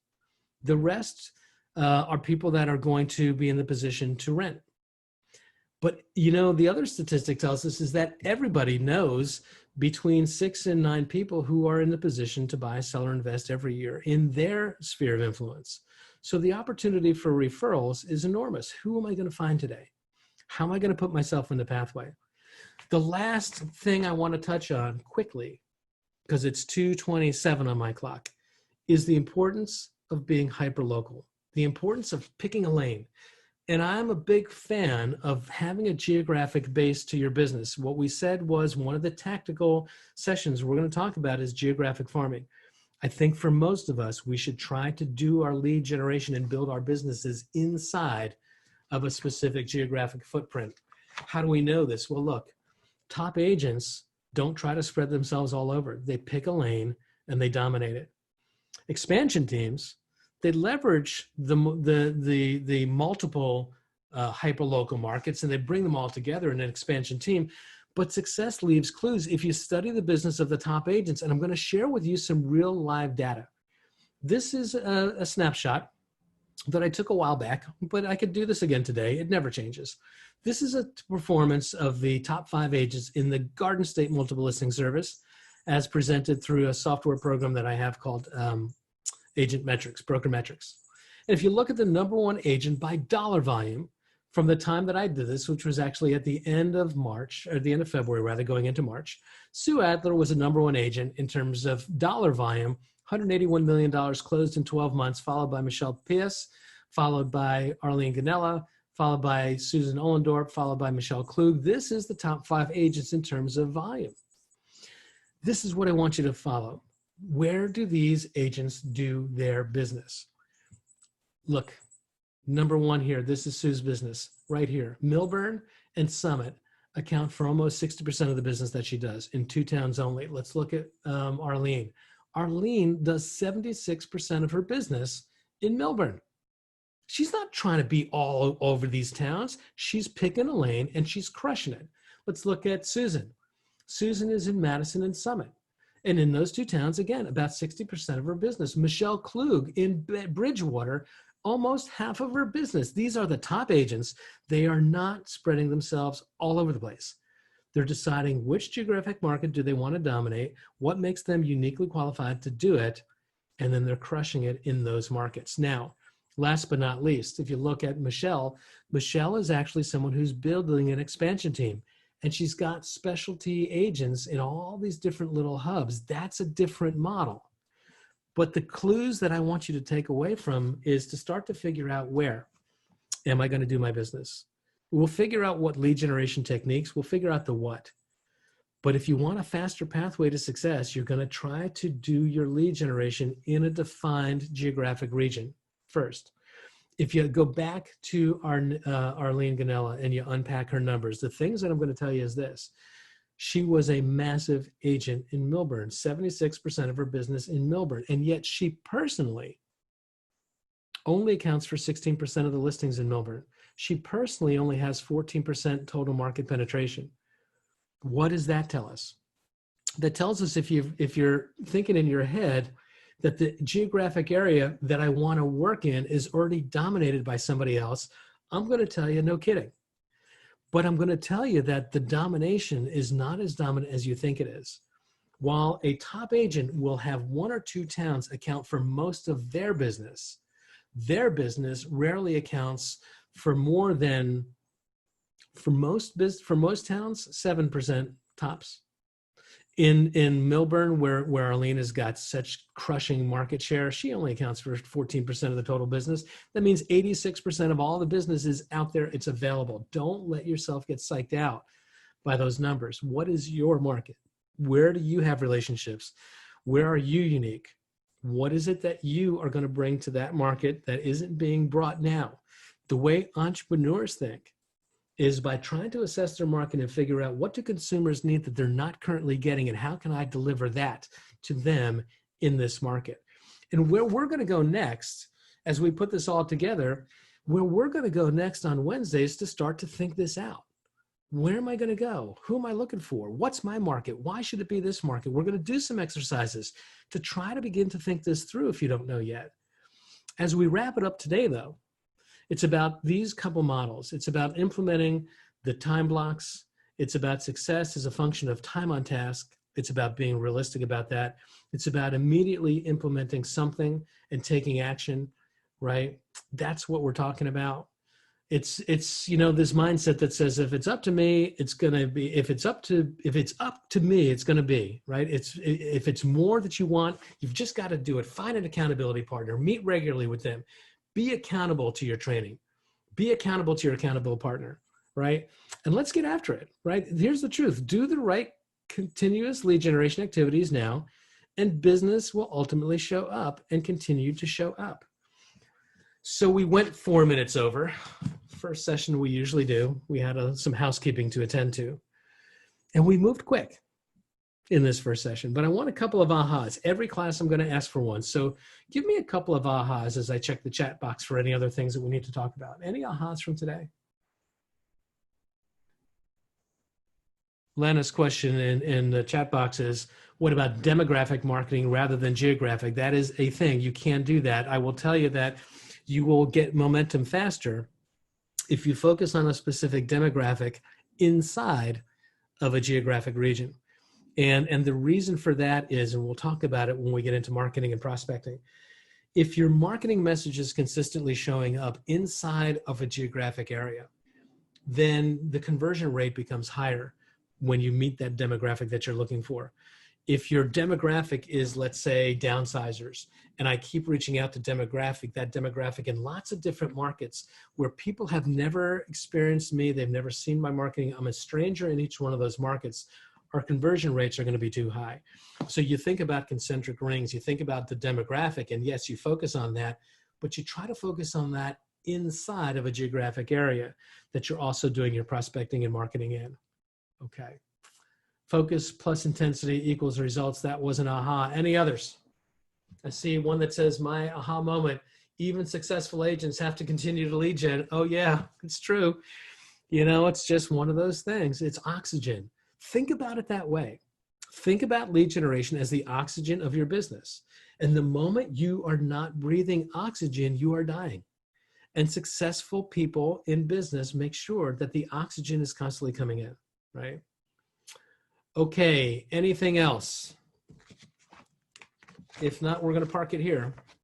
The rest are people that are going to be in the position to rent. But the other statistic tells us is that everybody knows between 6 and 9 people who are in the position to buy, sell, or invest every year in their sphere of influence. So the opportunity for referrals is enormous. Who am I going to find today? How am I going to put myself in the pathway? The last thing I want to touch on quickly, because it's 2:27 on my clock, is the importance of being hyperlocal, the importance of picking a lane. And I'm a big fan of having a geographic base to your business. What we said was one of the tactical sessions we're going to talk about is geographic farming. I think for most of us, we should try to do our lead generation and build our businesses inside of a specific geographic footprint. How do we know this? Well, look, top agents don't try to spread themselves all over. They pick a lane and they dominate it. Expansion teams, they leverage the multiple hyperlocal markets, and they bring them all together in an expansion team. But success leaves clues if you study the business of the top agents. And I'm going to share with you some real live data. This is a snapshot that I took a while back, but I could do this again today. It never changes. This is a performance of the top 5 agents in the Garden State Multiple Listing Service, as presented through a software program that I have called Agent Metrics, Broker Metrics. And if you look at the number 1 agent by dollar volume from the time that I did this, which was actually at the end of March, or the end of February rather, going into March, Sue Adler was a number 1 agent in terms of dollar volume, $181 million closed in 12 months, followed by Michelle Pierce, followed by Arlene Ganella, followed by Susan Ollendorp, followed by Michelle Klug. This is the top 5 agents in terms of volume. This is what I want you to follow. Where do these agents do their business? Look, number 1 here, this is Sue's business right here. Millburn and Summit account for almost 60% of the business that she does in 2 towns only. Let's look at Arlene. Arlene does 76% of her business in Millburn. She's not trying to be all over these towns. She's picking a lane and she's crushing it. Let's look at Susan. Susan is in Madison and Summit. And in those 2 towns, again, about 60% of her business. Michelle Klug in Bridgewater, almost half of her business. These are the top agents. They are not spreading themselves all over the place. They're deciding which geographic market do they want to dominate, what makes them uniquely qualified to do it, and then they're crushing it in those markets. Now, last but not least, if you look at Michelle, Michelle is actually someone who's building an expansion team, and she's got specialty agents in all these different little hubs. That's a different model. But the clues that I want you to take away from is to start to figure out, where am I going to do my business? We'll figure out what lead generation techniques, we'll figure out the what. But if you want a faster pathway to success, you're going to try to do your lead generation in a defined geographic region first. If you go back to Arlene Ganella and you unpack her numbers, the things that I'm going to tell you is this. She was a massive agent in Millburn, 76% of her business in Millburn. And yet she personally only accounts for 16% of the listings in Millburn. She personally only has 14% total market penetration. What does that tell us? That tells us if you're thinking in your head that the geographic area that I want to work in is already dominated by somebody else, I'm going to tell you, no kidding. But I'm going to tell you that the domination is not as dominant as you think it is. While a top agent will have one or two towns account for most of their business rarely accounts for more than, for most towns, 7% tops. In Millburn, where Arlene has got such crushing market share, she only accounts for 14% of the total business. That means 86% of all the business is out there. It's available. Don't let yourself get psyched out by those numbers. What is your market? Where do you have relationships? Where are you unique? What is it that you are going to bring to that market that isn't being brought now? The way entrepreneurs think is by trying to assess their market and figure out, what do consumers need that they're not currently getting, and how can I deliver that to them in this market? And where we're going to go next, as we put this all together, where we're going to go next on Wednesdays to start to think this out. Where am I going to go? Who am I looking for? What's my market? Why should it be this market? We're going to do some exercises to try to begin to think this through if you don't know yet. As we wrap it up today, though, it's about these couple models. It's about implementing the time blocks. It's about success as a function of time on task. It's about being realistic about that. It's about immediately implementing something and taking action, right? That's what we're talking about. It's this mindset that says, if it's up to me, it's going to be, if it's up to me, it's going to be, right? If it's more that you want, you've just got to do it. Find an accountability partner, meet regularly with them. Be accountable to your training. Be accountable to your accountable partner, right? And let's get after it, right? Here's the truth. Do the right continuous lead generation activities now, and business will ultimately show up and continue to show up. So we went 4 minutes over. First session we usually do. We had some housekeeping to attend to. And we moved quick in this first session, but I want a couple of ahas. Every class I'm going to ask for one. So give me a couple of ahas as I check the chat box for any other things that we need to talk about. Any ahas from today? Lana's question in the chat box is, what about demographic marketing rather than geographic? That is a thing. You can do that. I will tell you that you will get momentum faster if you focus on a specific demographic inside of a geographic region. And the reason for that is, and we'll talk about it when we get into marketing and prospecting, if your marketing message is consistently showing up inside of a geographic area, then the conversion rate becomes higher when you meet that demographic that you're looking for. If your demographic is, let's say, downsizers, and I keep reaching out to that demographic in lots of different markets where people have never experienced me, they've never seen my marketing, I'm a stranger in each one of those markets, our conversion rates are going to be too high. So you think about concentric rings, you think about the demographic, and yes, you focus on that, but you try to focus on that inside of a geographic area that you're also doing your prospecting and marketing in. Okay. Focus plus intensity equals results. That was an aha. Any others? I see one that says, my aha moment, even successful agents have to continue to lead gen. Oh yeah, it's true. It's just one of those things. It's oxygen. Think about it that way. Think about lead generation as the oxygen of your business. And the moment you are not breathing oxygen, you are dying. And successful people in business make sure that the oxygen is constantly coming in, right? Okay, anything else? If not, we're going to park it here.